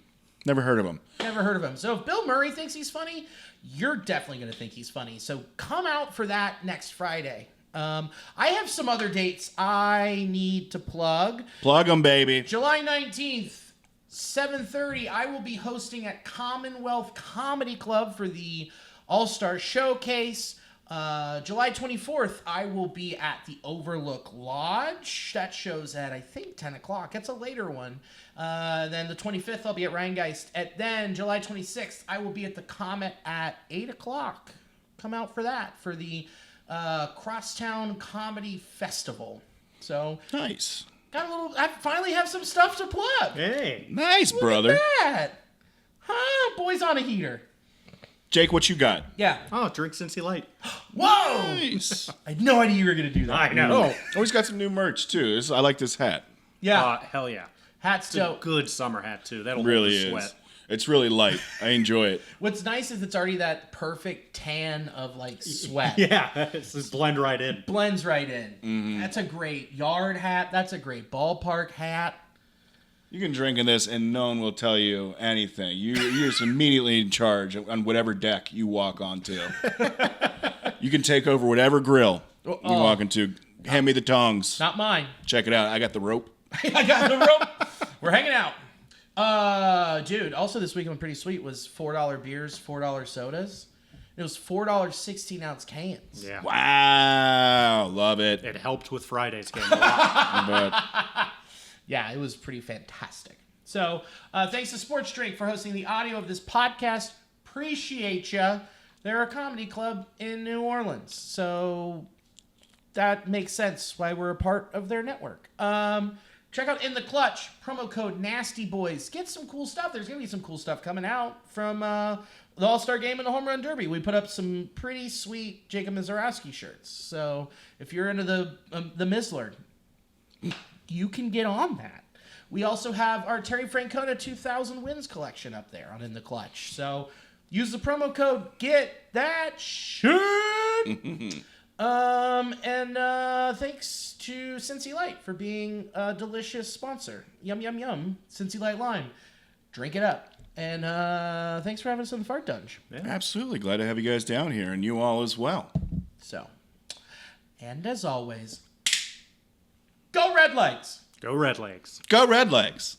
Never heard of him. Never heard of him. So if Bill Murray thinks he's funny, you're definitely going to think he's funny. So come out for that next Friday. I have some other dates I need to plug. Plug them, baby. July 19th, 7:30, I will be hosting at Commonwealth Comedy Club for the All-Star Showcase. July 24th, I will be at the Overlook Lodge. That show's at, I think, 10 o'clock. That's a later one. Then the 25th, I'll be at Rheingeist. Then July 26th, I will be at the Comet at 8 o'clock. Come out for that, for the Crosstown Comedy Festival. So Nice. I finally have some stuff to plug. Hey. Nice, Look brother. at that. Boys on a heater. Jake, what you got? Yeah. Oh, drink Cincy Light. Whoa! Nice. I had no idea you were going to do that. I know. Oh, always got some new merch too. I like this hat. Yeah. Hell yeah. Hat's It's a dope. good summer hat, too. That'll Really hold the is. sweat. It's really light. I enjoy it. What's nice is it's already that perfect tan of like sweat. Yeah, it's just blend right in. Blends right in. That's a great yard hat. That's a great ballpark hat. You can drink in this, and no one will tell you anything. You're just immediately in charge on whatever deck you walk onto. You can take over whatever grill you walk into. Hand me the tongs. Not mine. Check it out. I got the rope. I got the rope. We're hanging out. Dude, also this weekend pretty sweet was $4 beers, $4 sodas. It was $4 16-ounce cans. Yeah. Wow. Love it. It helped with Friday's game a lot. But Yeah, it was pretty fantastic. So, thanks to Sports Drink for hosting the audio of this podcast. Appreciate ya. They're a comedy club in New Orleans, so that makes sense why we're a part of their network. Check out In the Clutch, promo code NASTYBOYS. Get some cool stuff. There's going to be some cool stuff coming out from the All-Star Game and the Home Run Derby. We put up some pretty sweet Jacob Misiorowski shirts. So if you're into the Mizzler, you can get on that. We also have our Terry Francona 2000 wins collection up there on In the Clutch. So use the promo code, get that shit. Thanks to Cincy Light for being a delicious sponsor. Yum, yum, yum. Cincy Light Lime. Drink it up. And thanks for having us on the Fart Dunge. Yeah. absolutely glad to have you guys down here, and you all as well. So, and as always, go Red Legs! Go Red Legs. Go Red Legs.